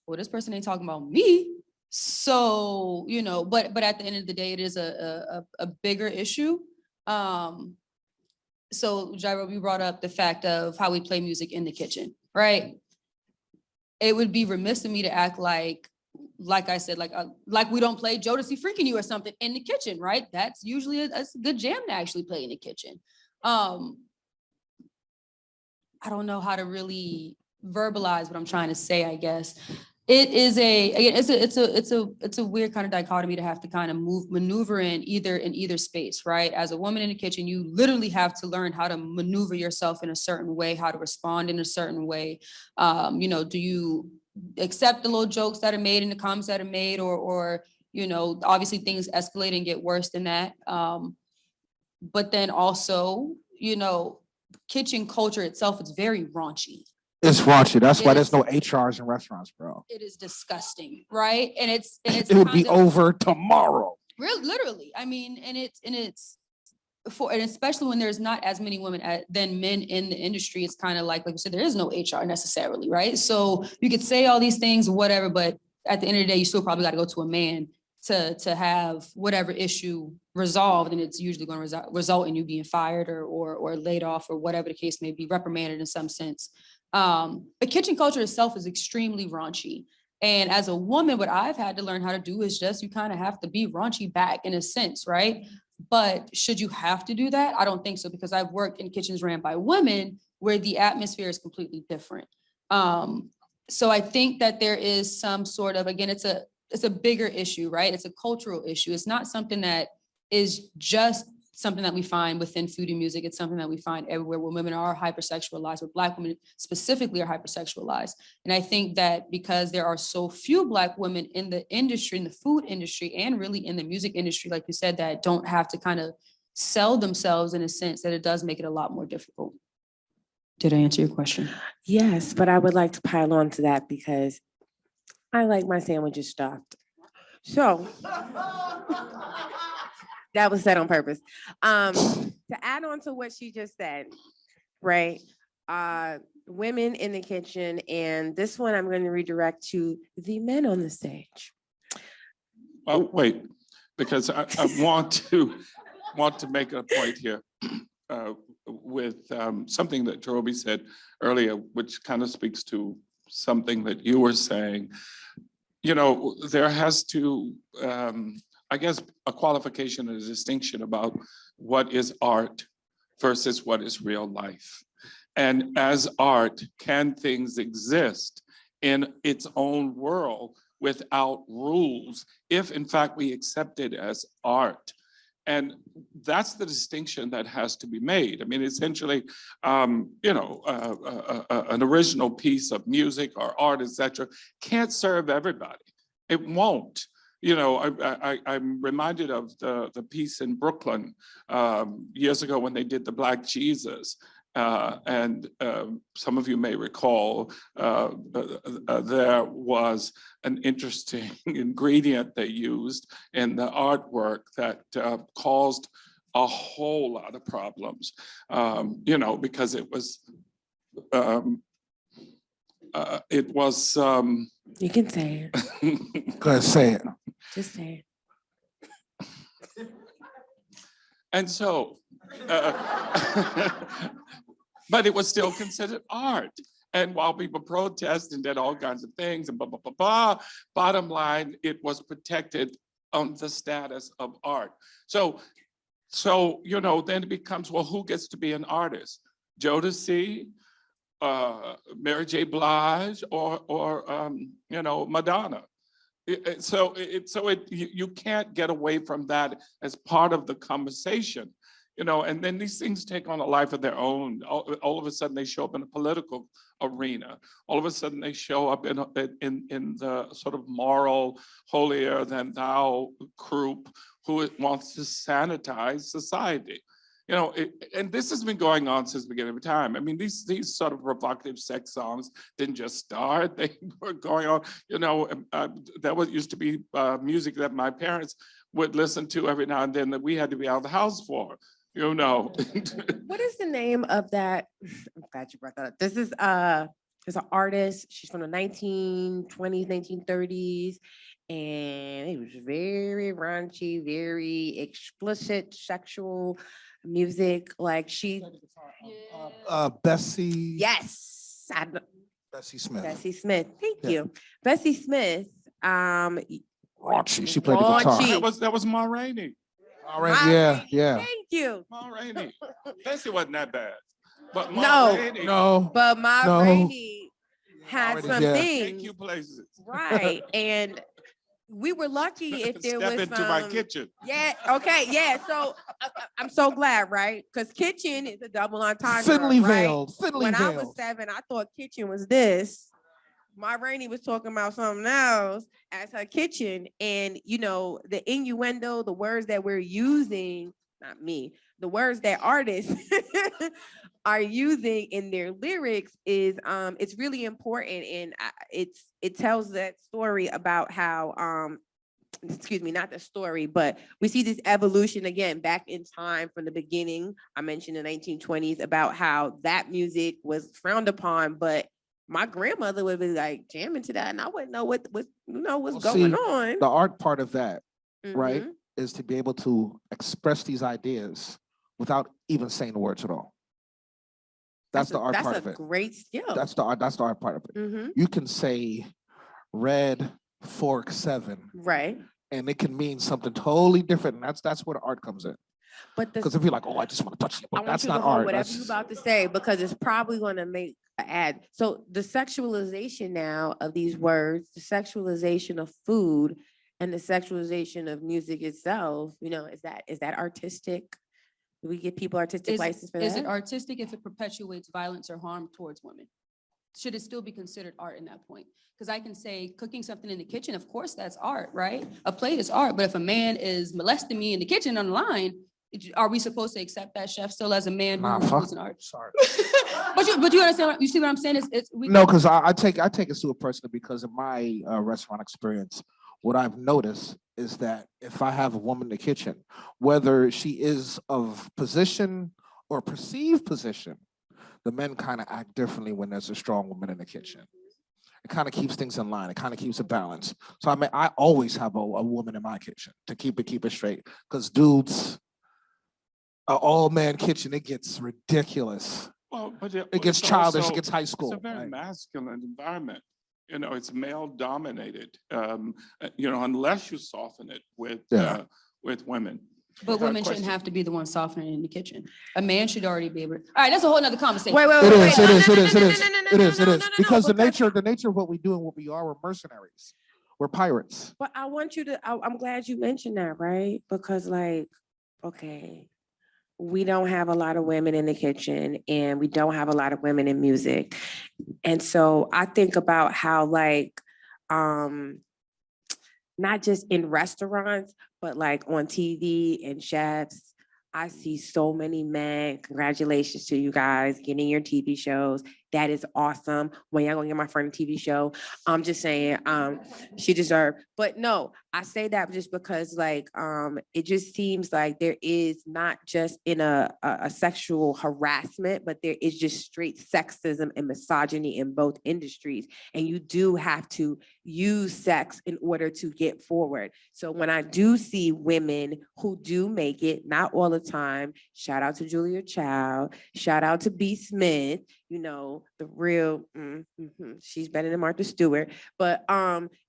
well, this person ain't talking about me. So, you know, but at the end of the day, it is a bigger issue. So Jarobi, you brought up the fact of how we play music in the kitchen, right? It would be remiss of me to act like I said, like we don't play Jodeci Freaking You or something in the kitchen, right? That's usually a good jam to actually play in the kitchen. I don't know how to really verbalize what I'm trying to say, I guess. It is it's a weird kind of dichotomy to have to kind of maneuver in either space, right? As a woman in the kitchen, you literally have to learn how to maneuver yourself in a certain way, how to respond in a certain way. You know, do you accept the little jokes that are made and the comments that are made, or you know, obviously things escalate and get worse than that. But then also, you know, kitchen culture itself is very raunchy. It's raunchy. That's why there's is- no HRs in restaurants, bro. It is disgusting, right? And it's It would be kind of- over tomorrow. literally. I mean, and especially when there's not as many women than men in the industry, it's kind of like you said, there is no HR necessarily, right? So you could say all these things, whatever, but at the end of the day, you still probably got to go to a man to have whatever issue resolved, and it's usually going to result in you being fired or laid off or whatever the case may be, reprimanded in some sense. But kitchen culture itself is extremely raunchy. And as a woman, what I've had to learn how to do is just, you kind of have to be raunchy back in a sense, right? But should you have to do that? I don't think so, because I've worked in kitchens ran by women where the atmosphere is completely different. So I think that there is some sort of, again, it's a bigger issue, right? It's a cultural issue. It's not something that is just something that we find within food and music. It's something that we find everywhere, where women are hypersexualized, where Black women specifically are hypersexualized. And I think that because there are so few Black women in the industry, in the food industry, and really in the music industry, like you said, that don't have to kind of sell themselves in a sense, that it does make it a lot more difficult. Did I answer your question? Yes, but I would like to pile on to that because I like my sandwiches stuffed. So that was said on purpose. To add on to what she just said, right? Women in the kitchen, and this one I'm going to redirect to the men on the stage. Oh, wait, because I want to make a point here with something that Jarobi said earlier, which kind of speaks to something that you were saying. You know, there has to, I guess, a qualification and a distinction about what is art versus what is real life. And as art, can things exist in its own world without rules, if in fact we accept it as art? And that's the distinction that has to be made. I mean, essentially, you know, an original piece of music or art, etc., can't serve everybody. It won't. You know, I'm reminded of the piece in Brooklyn years ago when they did the Black Jesus. And some of you may recall there was an interesting ingredient they used in the artwork that caused a whole lot of problems, you know, because it was, You can say it. Go ahead, say it. Just say it. and so, but it was still considered art. And while people protested and did all kinds of things and blah, blah, blah, blah, bottom line, it was protected on the status of art. So, you know, then it becomes, well, who gets to be an artist? Jodeci, Mary J. Blige, or you know, Madonna. You can't get away from that as part of the conversation, you know. And then these things take on a life of their own. All of a sudden, they show up in a political arena. All of a sudden, they show up in the sort of moral, holier than thou group who wants to sanitize society. You know, and this has been going on since the beginning of time. I mean, these sort of provocative sex songs didn't just start; they were going on. You know, that was used to be music that my parents would listen to every now and then that we had to be out of the house for. You know. What is the name of that? I'm glad you brought that up. This is there's an artist. She's from the 1920s, 1930s, and it was very raunchy, very explicit sexual music. Like she, Bessie. yes, Bessie Smith. Bessie Smith. Thank Yeah. you, Bessie Smith. Raunchy. She played the guitar. Raunchy. That was Ma Rainey. All right. Yeah. Thank you. Ma Rainey. Bessie wasn't that bad. But Ma No. Rainey, No. But Ma No. Rainey had Already, some yeah. take things, you places. right? And we were lucky if there Step was into my kitchen. Yeah. Okay. Yeah. So I'm so glad, right? Because kitchen is a double entendre. Thinly right? veiled. Thinly When I was veiled. 7, I thought kitchen was this. My Rainey was talking about something else as her kitchen, and you know the innuendo, the words that we're using, not me, the words that artists are using in their lyrics is it's really important, and it tells that story about how excuse me, not the story, but we see this evolution again back in time from the beginning. I mentioned the 1920s about how that music was frowned upon, but my grandmother would be like jamming to that, and I wouldn't know what's Well, going see, on. The art part of that, right, Mhm. is to be able to express these ideas without even saying the words at all. That's the art part of That's it. a great skill. That's the art part of it. Mhm. You can say red fork 7, Right. and it can mean something totally different. And that's where the art comes in. But Because if you're like, oh, I just want to touch it, I but want that's you to not hold art. whatever That's you're about to say, because it's probably going to make an ad. So the sexualization now of these words, the sexualization of food, and the sexualization of music itself, you know, is that artistic? Do we give people artistic license for that? Is it artistic if it perpetuates violence or harm towards women? Should it still be considered art in that point? Because I can say cooking something in the kitchen, of course, that's art, right? A plate is art, but if a man is molesting me in the kitchen on the line, are we supposed to accept that chef still as a man Nah, who fuck. is an art? Sorry. But you understand, you see what I'm saying? No, because I take it to a person because in my restaurant experience, what I've noticed is that if I have a woman in the kitchen, whether she is of position or perceived position, the men kind of act differently when there's a strong woman in the kitchen. It kind of keeps things in line. It kind of keeps it balanced. So I mean, I always have a woman in my kitchen to keep it straight. Because dudes, an all-man kitchen, it gets ridiculous. Well, but It gets it's childish. also- It gets high school. It's a very right? masculine environment. You know, it's male dominated. You know, unless you soften it with women. But Without women shouldn't question. have to be the one softening in the kitchen. A man should already be able to. All right, that's a whole nother conversation. Wait, It is. Because the nature of what we do and what we are, we're mercenaries. We're pirates. But I want you to, I'm glad you mentioned that, right? Because like, okay, we don't have a lot of women in the kitchen, and we don't have a lot of women in music. And so I think about how like, not just in restaurants, but like on TV and chefs, I see so many men. Congratulations to you guys getting your TV shows. That is awesome. When y'all gonna get my friend a TV show, I'm just saying, she deserved. But no, I say that just because like, it just seems like there is not just in a sexual harassment, but there is just straight sexism and misogyny in both industries. And you do have to use sex in order to get forward. So when I do see women who do make it, not all the time, shout out to Julia Child, shout out to B. Smith, you know, the real, she's better than Martha Stewart. But,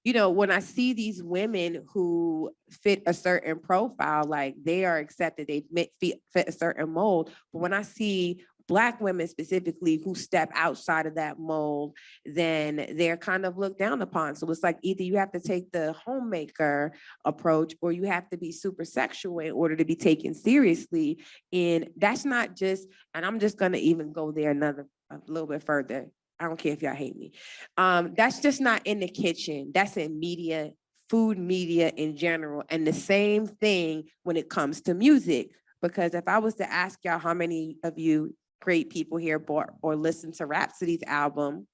you know, when I see these women who fit a certain profile, like they are accepted, they fit a certain mold. But when I see Black women specifically who step outside of that mold, then they're kind of looked down upon. So it's like either you have to take the homemaker approach or you have to be super sexual in order to be taken seriously. And that's not just, and I'm just gonna even go there a little bit further. I don't care if y'all hate me. That's just not in the kitchen. That's in media, food media in general. And the same thing when it comes to music. because if I was to ask y'all how many of you great people here bought or listened to Rhapsody's album,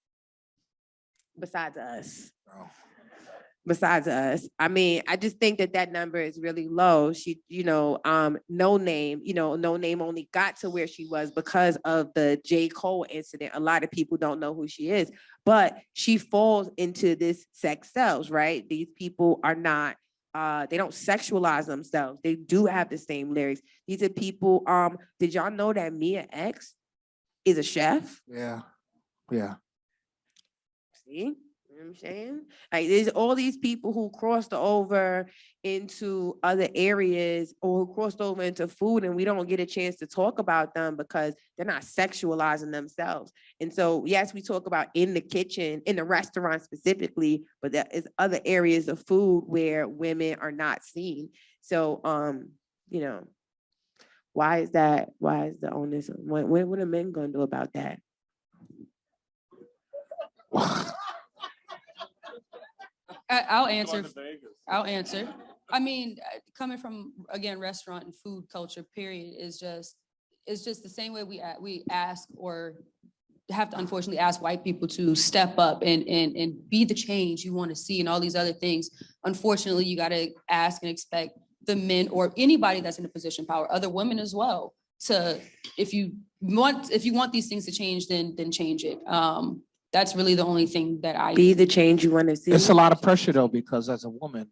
besides us, I mean, I just think that that number is really low. She, No Name, No Name only got to where she was because of the J. Cole incident. A lot of people don't know who she is, but she falls into this sex sells, right? These people are not, they don't sexualize themselves. They do have the same lyrics. These are people, did y'all know that Mia X is a chef? Yeah. See? You know what I'm saying? Like there's all these people who crossed over into other areas or who crossed over into food, and we don't get a chance to talk about them because they're not sexualizing themselves. And so, yes, we talk about in the kitchen, in the restaurant specifically, but there is other areas of food where women are not seen. So, why is that? Why is the onus? What are men gonna do about that? I'll answer. I mean, coming from, again, restaurant and food culture, period, is just, it's just the same way we ask or have to unfortunately ask white people to step up and be the change you want to see and all these other things. Unfortunately, you got to ask and expect the men or anybody that's in a position of power, other women as well, to, if you want these things to change, then change it. That's really the only thing that I Be the change you want to see. It's a lot of pressure though, because as a woman,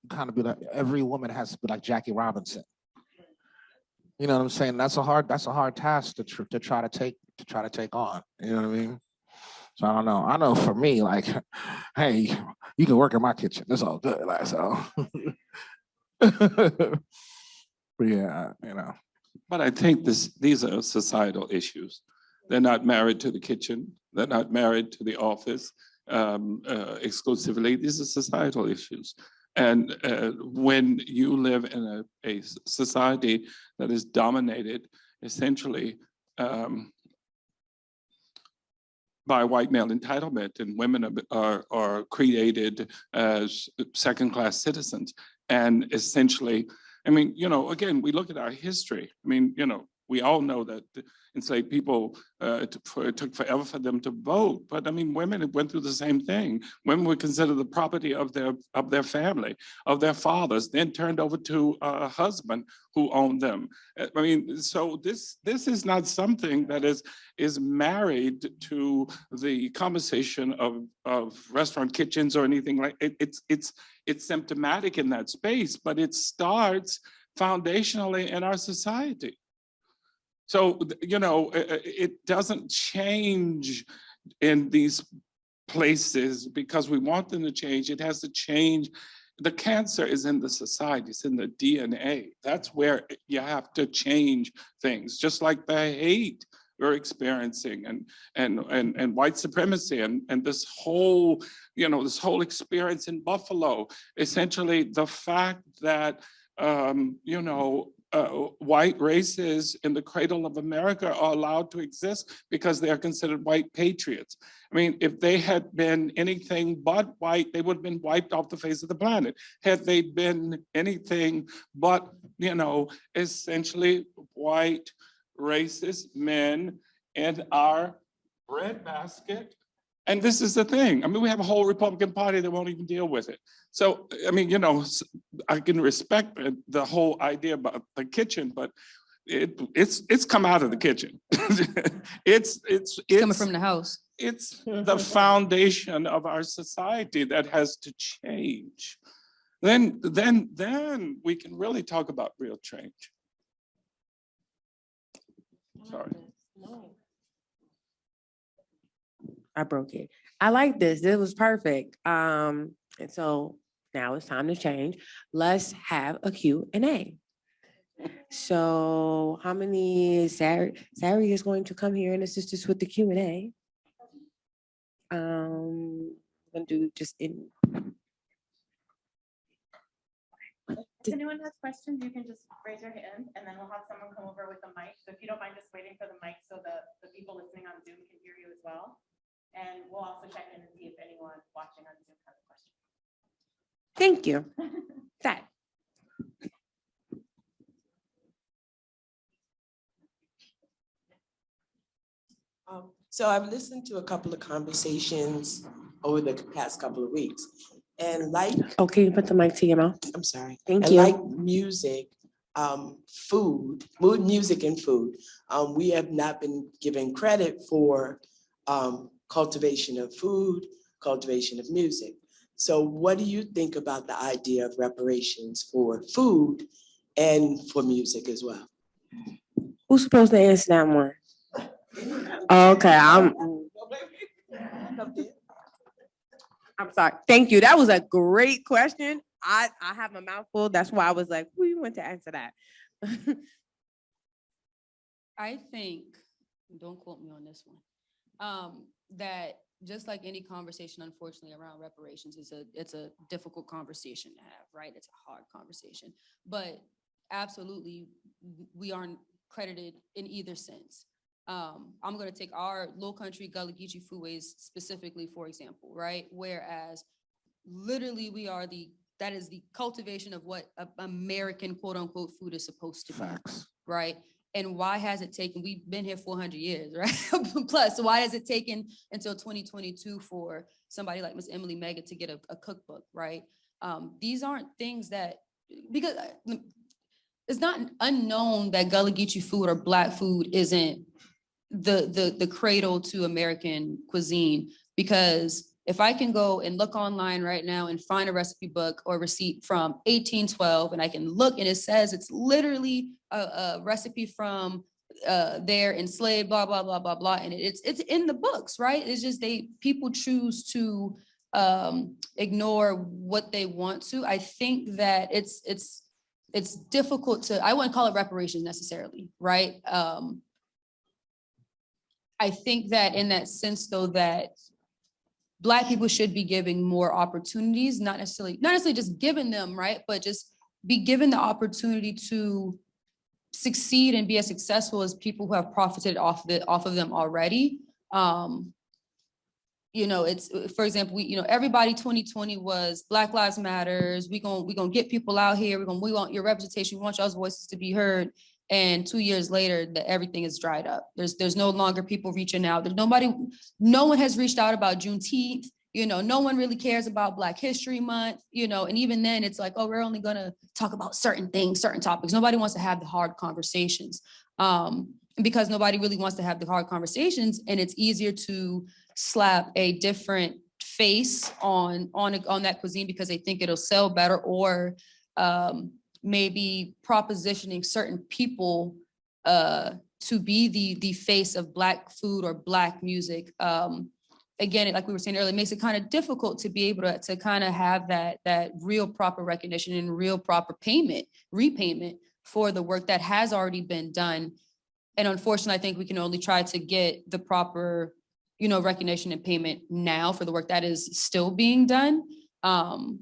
you kind of be like, every woman has to be like Jackie Robinson. You know what I'm saying? That's a hard task to try to take on. You know what I mean? So I don't know. I know for me, like, hey, you can work in my kitchen. It's all good. Like, so. But yeah, But I think these are societal issues. They're not married to the kitchen. They're not married to the office exclusively. These are societal issues. And when you live in a society that is dominated essentially by white male entitlement, and women are created as second-class citizens, and essentially, I mean, again, we look at our history. I mean, we all know that enslaved people, it took forever for them to vote. But I mean, women went through the same thing. Women were considered the property of their family, of their fathers, then turned over to a husband who owned them. I mean, so this is not something that is married to the conversation of restaurant kitchens or anything like it. It's symptomatic in that space, but it starts foundationally in our society. So, it doesn't change in these places because we want them to change. It has to change. The cancer is in the society, it's in the DNA. That's where you have to change things, just like the hate we're experiencing and white supremacy and this whole, this whole experience in Buffalo. Essentially, the fact that, white races in the cradle of America are allowed to exist because they are considered white patriots. I mean, if they had been anything but white, they would have been wiped off the face of the planet. Had they been anything but, essentially white racist men in our breadbasket. And this is the thing. I mean, we have a whole Republican Party that won't even deal with it. So, I mean, I can respect the whole idea about the kitchen, but it's come out of the kitchen. It's coming from the house. It's the foundation of our society that has to change. Then we can really talk about real change. Sorry. I broke it. I like this. This was perfect. And so now it's time to change. Let's have a Q&A. So how many, Sari is going to come here and assist us with the Q&A. I'm gonna do just in. If anyone has questions, you can just raise your hand and then we'll have someone come over with the mic. So if you don't mind just waiting for the mic so the people listening on Zoom can hear you as well. And we'll also check in and see if anyone watching on Zoom has a question. Thank you. That. So I've listened to a couple of conversations over the past couple of weeks. And like, Oh, can you put the mic to your mouth? I'm sorry. Thank And you. like music, food, mood, music and food, we have not been given credit for cultivation of food, cultivation of music. So what do you think about the idea of reparations for food and for music as well? Who's supposed to answer that one? Okay, I'm sorry. Thank you. That was a great question. I have a mouthful. That's why I was like, who you want to answer that? I think, don't quote me on this one, that just like any conversation, unfortunately, around reparations, it's a difficult conversation to have, right? It's a hard conversation, but absolutely, we aren't credited in either sense. I'm going to take our Low Country Gullah Geechee foodways specifically, for example, right? Whereas literally that is the cultivation of what American quote unquote food is supposed to be. Facts. Right? And why has it taken, we've been here 400 years, right? Plus, why has it taken until 2022 for somebody like Miss Emily Mega to get a cookbook, right? These aren't things that, because it's not unknown that Gullah Geechee food or Black food isn't the cradle to American cuisine, because if I can go and look online right now and find a recipe book or receipt from 1812, and I can look and it says it's literally a recipe from their enslaved, blah, blah, blah, blah, blah. And it's in the books, right? It's just people choose to ignore what they want to. I think that it's difficult to, I wouldn't call it reparations necessarily, right? I think that in that sense though, that Black people should be giving more opportunities, not necessarily just giving them, right? But just be given the opportunity to succeed and be as successful as people who have profited off of them already. It's, for example, everybody 2020 was Black Lives Matters. We gonna get people out here. We want your representation. We want y'all's voices to be heard. And 2 years later, everything is dried up. There's no longer people reaching out. No one has reached out about Juneteenth. No one really cares about Black History Month, and even then it's like, oh, we're only gonna talk about certain things, certain topics. Nobody wants to have the hard conversations. And because nobody really wants to have the hard conversations, and it's easier to slap a different face on that cuisine because they think it'll sell better, or maybe propositioning certain people to be the face of Black food or Black music. Again, like we were saying earlier, it makes it kind of difficult to be able to kind of have that real proper recognition and real proper repayment for the work that has already been done. And unfortunately, I think we can only try to get the proper, recognition and payment now for the work that is still being done. Some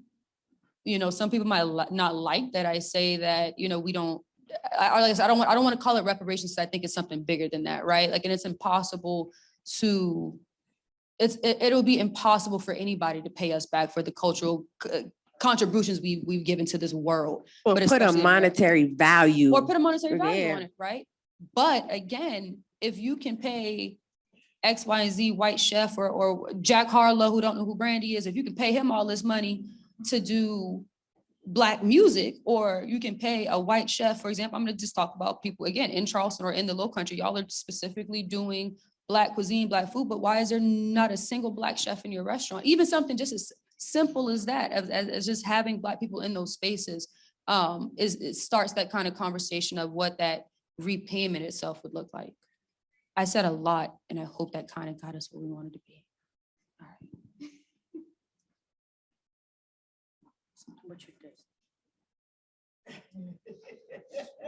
people might not like that I say that, we don't, I don't want to call it reparations, because I think it's something bigger than that, right? Like, and it's impossible to, it'll be impossible for anybody to pay us back for the cultural contributions we've given to this world. Or but put a monetary value. Or put a monetary value Yeah. on it, right? But again, if you can pay X, Y, and Z white chef or Jack Harlow, who don't know who Brandy is, if you can pay him all this money to do Black music, or you can pay a white chef, for example, I'm going to just talk about people again in Charleston or in the Low Country, y'all are specifically doing Black cuisine, Black food, but why is there not a single Black chef in your restaurant? Even something just as simple as that, as just having Black people in those spaces, it starts that kind of conversation of what that repayment itself would look like. I said a lot, and I hope that kind of got us where we wanted to be. All right.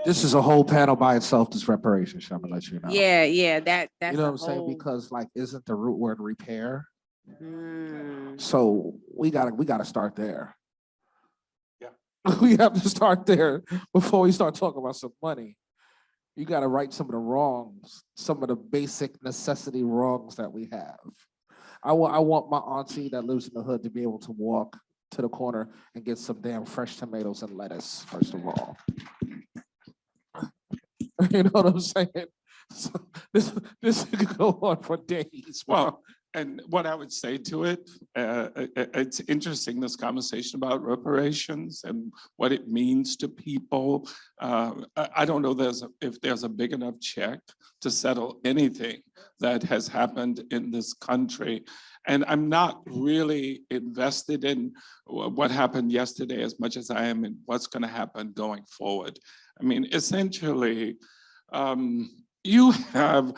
This is a whole panel by itself, this reparation, I'm gonna let you know. Yeah, that's You know what a I'm saying? whole- Because isn't the root word repair? Mm. So we gotta start there. Yeah. We have to start there before we start talking about some money. You gotta right some of the wrongs, some of the basic necessity wrongs that we have. I want my auntie that lives in the hood to be able to walk to the corner and get some damn fresh tomatoes and lettuce, first of all. You know what I'm saying? So this could go on for days. Well, and what I would say to it, it's interesting, this conversation about reparations and what it means to people. I don't know if there's a big enough check to settle anything that has happened in this country. And I'm not really invested in what happened yesterday as much as I am in what's going to happen going forward. I mean, essentially, you have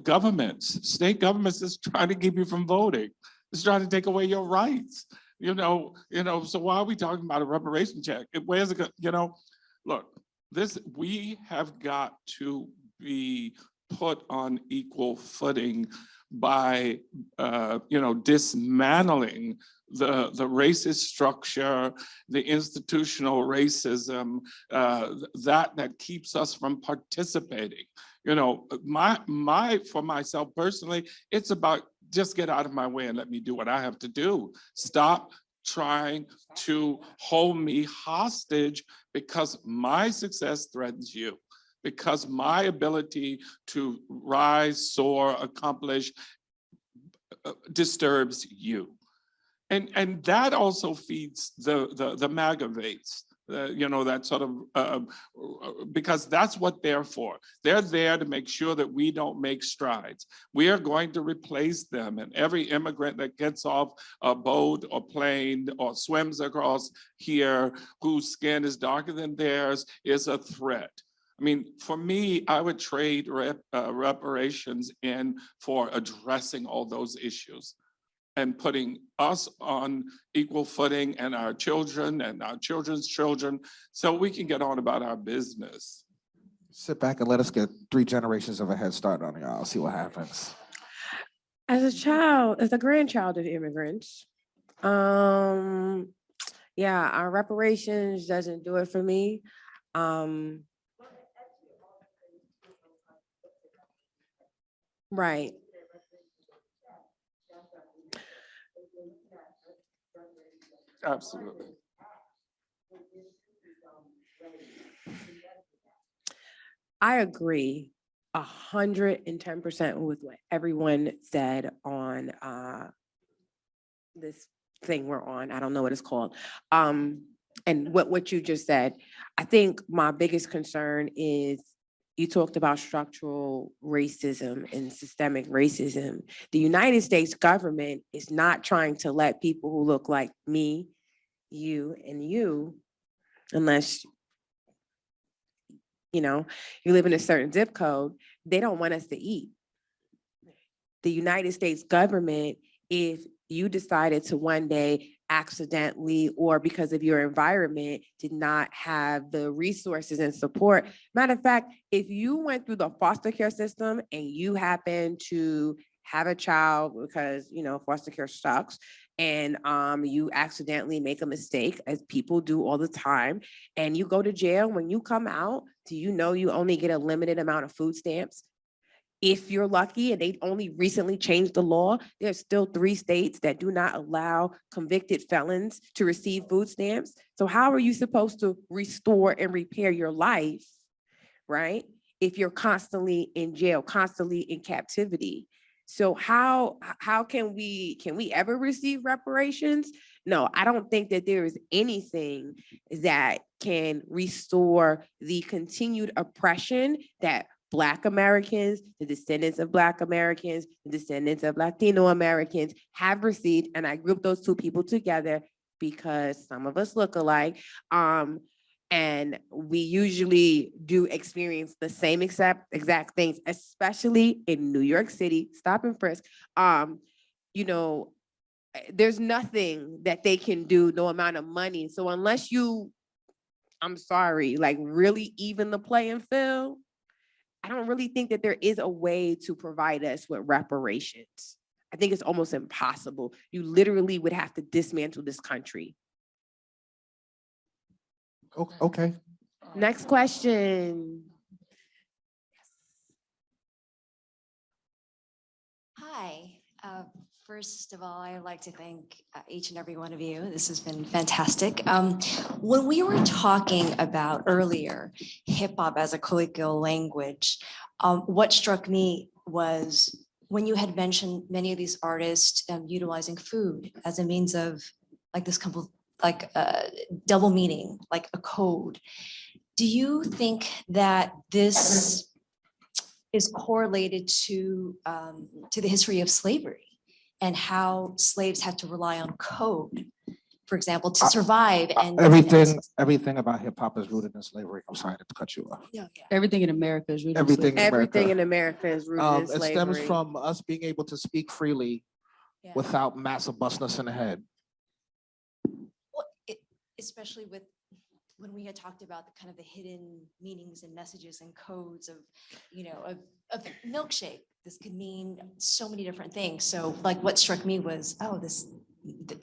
governments, state governments is trying to keep you from voting. It's trying to take away your rights. So why are we talking about a reparation check? Where's it? Look, we have got to be put on equal footing by dismantling the racist structure, the institutional racism that keeps us from participating. For myself personally, it's about just get out of my way and let me do what I have to do. Stop trying to hold me hostage because my success threatens you, because my ability to rise, soar, accomplish disturbs you. And that also feeds the MAGA-vates, that sort of, because that's what they're for. They're there to make sure that we don't make strides. We are going to replace them, and every immigrant that gets off a boat or plane or swims across here whose skin is darker than theirs is a threat. I mean, for me, I would trade reparations in for addressing all those issues and putting us on equal footing and our children and our children's children so we can get on about our business. Sit back and let us get 3 generations of a head start on y'all. See what happens. As a grandchild of immigrants, yeah, our reparations doesn't do it for me. Right. Absolutely. I agree 110% with what everyone said on this thing we're on. I don't know what it's called. And what you just said. I think my biggest concern is you talked about structural racism and systemic racism. The United States government is not trying to let people who look like me, you, and you, unless you live in a certain zip code, they don't want us to eat. The United States government, if you decided to one day accidentally or because of your environment did not have the resources and support. Matter of fact, if you went through the foster care system and you happen to have a child because, foster care sucks, and you accidentally make a mistake, as people do all the time, and you go to jail, when you come out, do you know you only get a limited amount of food stamps? If you're lucky, and they only recently changed the law, there's still 3 states that do not allow convicted felons to receive food stamps. So how are you supposed to restore and repair your life, right? If you're constantly in jail, constantly in captivity. So how can we ever receive reparations? No, I don't think that there is anything that can restore the continued oppression that Black Americans, the descendants of Black Americans, the descendants of Latino Americans have received, and I group those 2 people together because some of us look alike, and we usually do experience the same exact things, especially in New York City, stop and frisk. There's nothing that they can do, no amount of money. So unless you, I'm sorry, really even the playing field, I don't really think that there is a way to provide us with reparations. I think it's almost impossible. You literally would have to dismantle this country. Okay. Next question. Hi, First of all, I'd like to thank each and every one of you. This has been fantastic. When we were talking about earlier hip hop as a colloquial language, what struck me was when you had mentioned many of these artists utilizing food as a means of like this double meaning, like a code. Do you think that this is correlated to the history of slavery and how slaves had to rely on code, for example, to survive? And everything about hip hop is rooted in slavery. I'm sorry to cut you off. Yeah. Everything in America is rooted in Everything slavery. in Everything America. in America is rooted in It slavery. stems from us being able to speak freely Yeah. without massive busting us in the head. Well, especially when we had talked about the kind of the hidden meanings and messages and codes of, of milkshake. This could mean so many different things. So like what struck me was,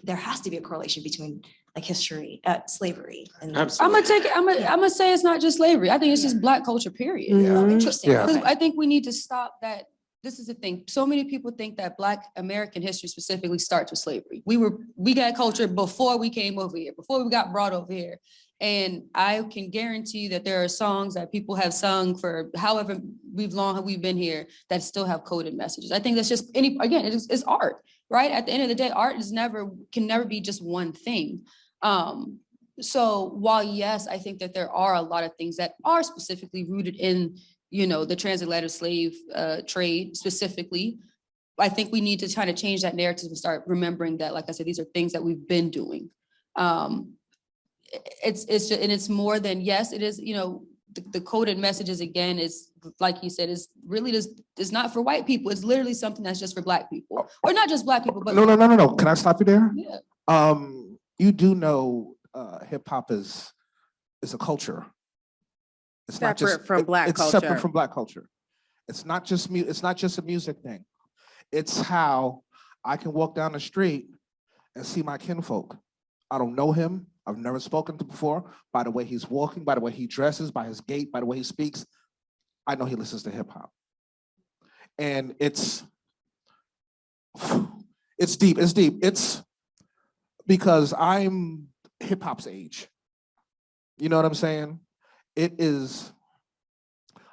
there has to be a correlation between like history, slavery. And I'm gonna say it's not just slavery. I think it's just Black culture, period. Oh, interesting. Yeah. Okay. I think we need to stop that. This is the thing. So many people think that Black American history specifically starts with slavery. We got culture before we came over here, before we got brought over here. And I can guarantee you that there are songs that people have sung for however long we've been here that still have coded messages. I think that's just it's art, right? At the end of the day, art can never be just one thing. So while yes, I think that there are a lot of things that are specifically rooted in, the transatlantic slave trade specifically, I think we need to try to change that narrative and start remembering that, like I said, these are things that we've been doing. It's more than, yes, it is, the coded messages again is, like you said, is really just, it's not for white people. It's literally something that's just for Black people, or not just Black people, but No. Can I stop you there? yeah. You do know hip hop is a culture. It's not just Separate from Black it's culture. separate from Black culture. It's not just a music thing. It's how I can walk down the street and see my kinfolk. I don't know him. I've never spoken to him before. By the way he's walking, by the way he dresses, by his gait, by the way he speaks, I know he listens to hip hop. And it's deep. It's because I'm hip hop's age. You know what I'm saying? It is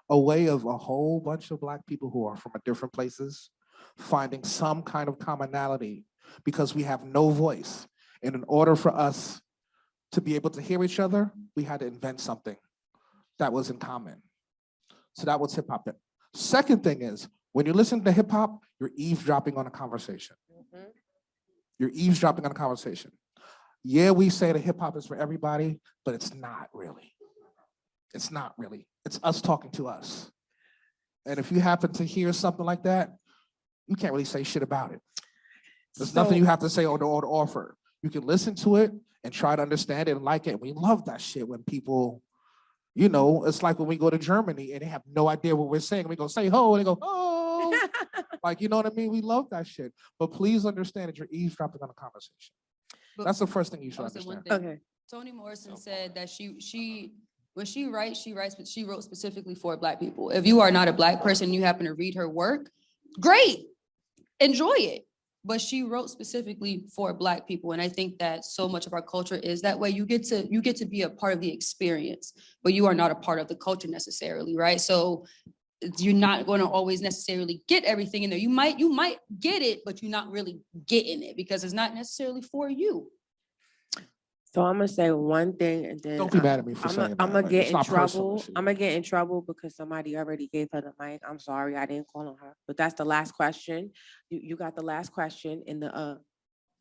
a way of a whole bunch of Black people who are from different places finding some kind of commonality because we have no voice. And in order for us to be able to hear each other, we had to invent something that was in common. So that was hip hop. Second thing is, when you listen to hip hop, you're eavesdropping on a conversation. You're eavesdropping on a conversation. Yeah, we say that hip hop is for everybody, but it's not really. It's not really. It's us talking to us. And if you happen to hear something like that, you can't really say shit about it. There's nothing you have to say or to offer. You can listen to it and try to understand it and like it. And we love that shit when people, it's like when we go to Germany and they have no idea what we're saying. We go say ho, and they go, oh. Like, you know what I mean? We love that shit. But please understand that you're eavesdropping on a conversation. That's the first thing you should understand. Okay. Toni Morrison said that when she writes, but she wrote specifically for Black people. If you are not a Black person, you happen to read her work, great, enjoy it. But she wrote specifically for Black people. And I think that so much of our culture is that way. You get to be a part of the experience, but you are not a part of the culture necessarily, right? So you're not going to always necessarily get everything in there. You might get it, but you're not really getting it because it's not necessarily for you. So I'm gonna say one thing and then Don't be mad at me for saying that. I'm gonna Like, get it's in not personal trouble. shit. I'm gonna get in trouble because somebody already gave her the mic. I'm sorry, I didn't call on her. But that's the last question. You got the last question in the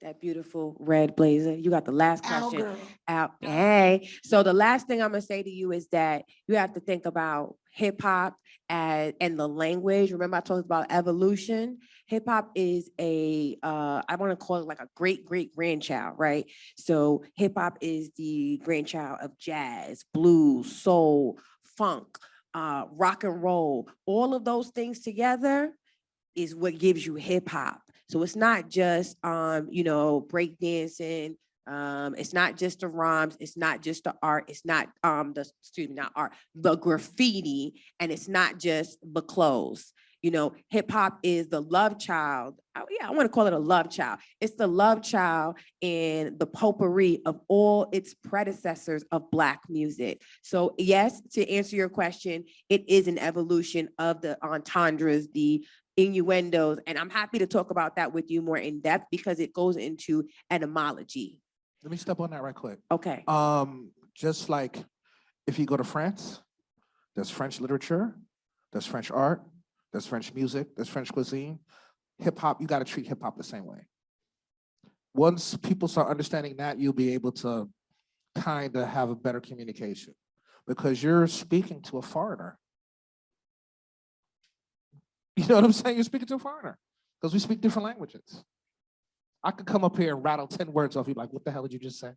that beautiful red blazer. You got the last question out. Hey. So the last thing I'm gonna say to you is that you have to think about hip hop and the language. Remember, I talked about evolution. Hip hop is I want to call it like a great grandchild, right? So hip hop is the grandchild of jazz, blues, soul, funk, rock and roll. All of those things together is what gives you hip hop. So it's not just break dancing. It's not just the rhymes. It's not just the art. It's not not art, the graffiti, and it's not just the clothes. hip hop is the love child. I want to call it a love child. It's the love child and the potpourri of all its predecessors of Black music. So yes, to answer your question, it is an evolution of the entendres, the innuendos, and I'm happy to talk about that with you more in depth because it goes into etymology. Let me step on that right quick. Okay. Just like if you go to France, there's French literature, there's French art, there's French music, there's French cuisine. Hip hop, you got to treat hip hop the same way. Once people start understanding that, you'll be able to kind of have a better communication because you're speaking to a foreigner. You know what I'm saying? You're speaking to a foreigner because we speak different languages. I could come up here and rattle 10 words off you like, what the hell did you just say?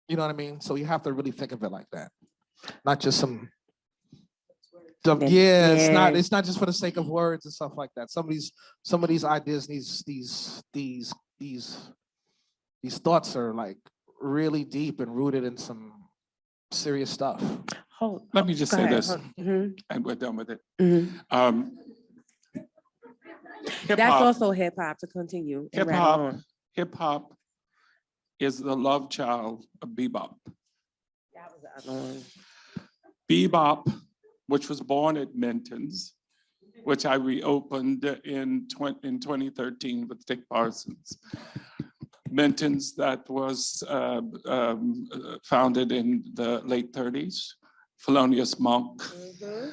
You know what I mean? So you have to really think of it like that. Not just some it's not just for the sake of words and stuff like that. Some of these ideas, these thoughts are like really deep and rooted in some serious stuff. Let me just say this, Mhm. and we're done with it. Mhm. Hip That's hop, also hip hop to continue. and hip rattle hop, on. hip hop is the love child of bebop. That was the other one. Bebop, which was born at Minton's, which I reopened in 2013 with Dick Parsons. Minton's that was founded in the late 30s, Thelonious Monk. Mhm.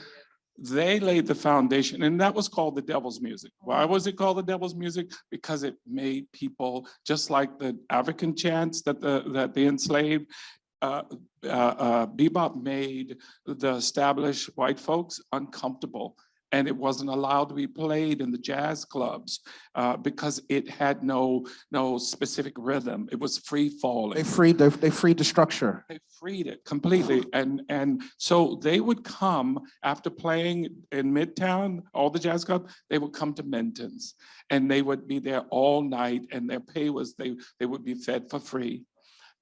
They laid the foundation, and that was called the devil's music. Why was it called the devil's music? Because it made people, just like the African chants that the enslaved, bebop made the established white folks uncomfortable, and it wasn't allowed to be played in the jazz clubs because it had no specific rhythm. It was free falling. They freed the structure. They freed it completely, and so they would come after playing in Midtown, all the jazz clubs. They would come to Minton's, and they would be there all night, and their pay was they would be fed for free.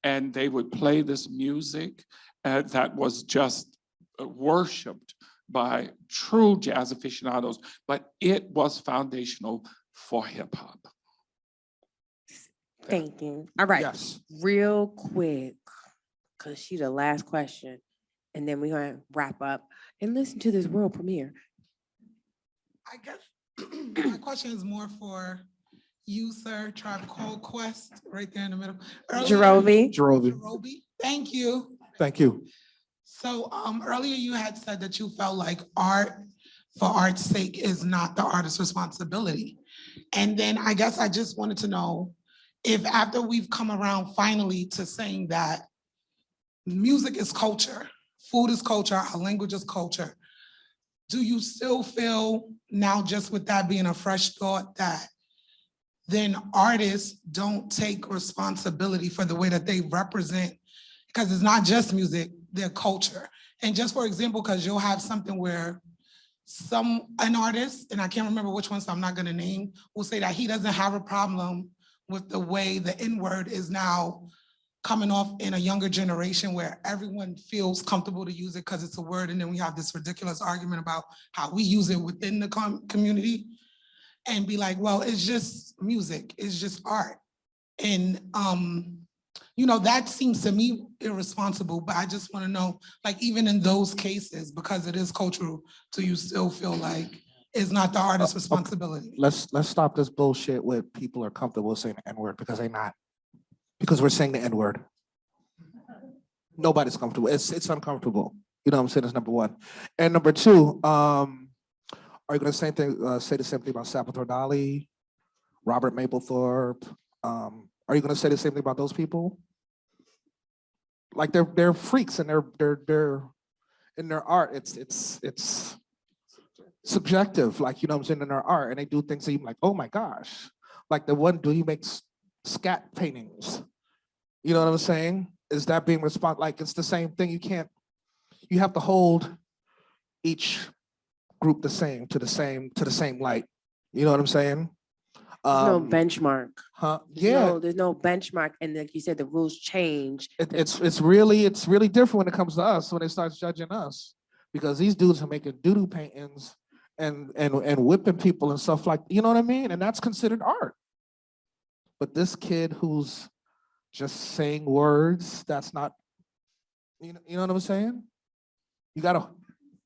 And they would play this music that was just worshipped by true jazz aficionados, but it was foundational for hip hop. Thank you. All right. Yes. Real quick, because she's the last question, and then we're going to wrap up and listen to this world premiere. I guess my question is more for you, sir. Tribe Called Quest, right there in the middle. Jarobi. Jarobi. Thank you. Thank you. So earlier you had said that you felt like art for art's sake is not the artist's responsibility. And then I guess I just wanted to know if after we've come around finally to saying that music is culture, food is culture, our language is culture, do you still feel now, just with that being a fresh thought, that then artists don't take responsibility for the way that they represent, because it's not just music, their culture. And just for example, because you'll have something where an artist, and I can't remember which one, so I'm not gonna name, will say that he doesn't have a problem with the way the N-word is now coming off in a younger generation where everyone feels comfortable to use it because it's a word, and then we have this ridiculous argument about how we use it within the community, and be like, well, it's just music, it's just art. And that seems to me irresponsible, but I just want to know, like, even in those cases, because it is cultural, do you still feel like it's not the artist's responsibility? Let's stop this bullshit with people are comfortable saying the N-word, because they're not. Because we're saying the N-word. Nobody's comfortable. It's uncomfortable. You know what I'm saying? That's number one. And number two, are you going to say the same thing about Salvador Dali, Robert Mapplethorpe? Are you going to say the same thing about those people? Like they're freaks, and they're in their art. It's subjective, like, you know what I'm saying, in their art, and they do things that you're like, oh my gosh. Like the one dude, he makes scat paintings. You know what I'm saying? Is that being responsible? Like, it's the same thing. You have to hold each group the same to the same light. You know what I'm saying? There's no benchmark. Huh? There's no benchmark, and like you said, the rules change. It's really different when it comes to us, when they start judging us, because these dudes are making doo-doo paintings and whipping people and stuff like, you know what I mean? And that's considered art. But this kid who's just saying words, that's not, you know what I'm saying? You gotta,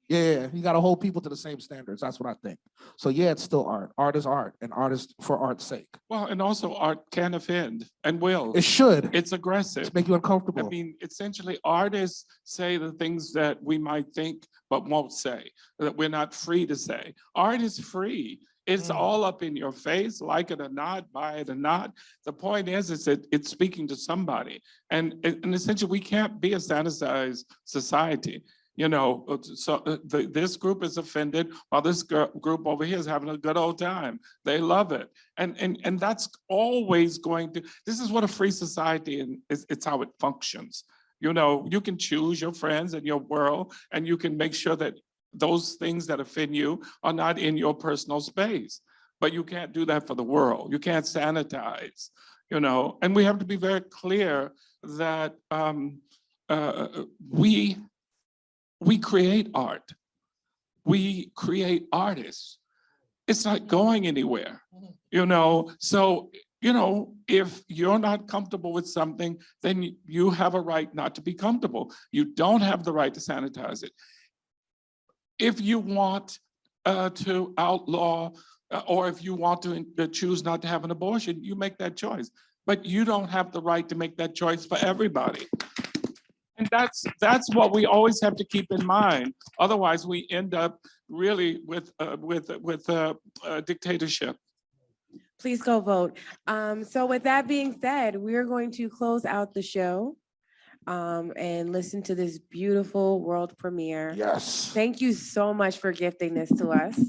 you gotta hold people to the same standards. That's what I think. So yeah, it's still art. Art is art, and art is for art's sake. Well, and also art can offend and will. It should. It's aggressive. It's make you uncomfortable. I mean, essentially, artists say the things that we might think but won't say, that we're not free to say. Art is free. It's all up in your face, like it or not, buy it or not. The point is that it's speaking to somebody. And essentially, we can't be a sanitized society. You know, so this group is offended while this group over here is having a good old time. They love it. And that's always going to, this is what a free society, and it's how it functions. You know, you can choose your friends and your world, and you can make sure that those things that offend you are not in your personal space. But you can't do that for the world. You can't sanitize, you know, and we have to be very clear that we create art. We create artists. It's not going anywhere, you know? So, you know, if you're not comfortable with something, then you have a right not to be comfortable. You don't have the right to sanitize it. If you want to outlaw, or if you want to choose not to have an abortion, you make that choice. But you don't have the right to make that choice for everybody. And that's what we always have to keep in mind. Otherwise, we end up really with dictatorship. Please go vote. So with that being said, we're going to close out the show and listen to this beautiful world premiere. Yes. Thank you so much for gifting this to us.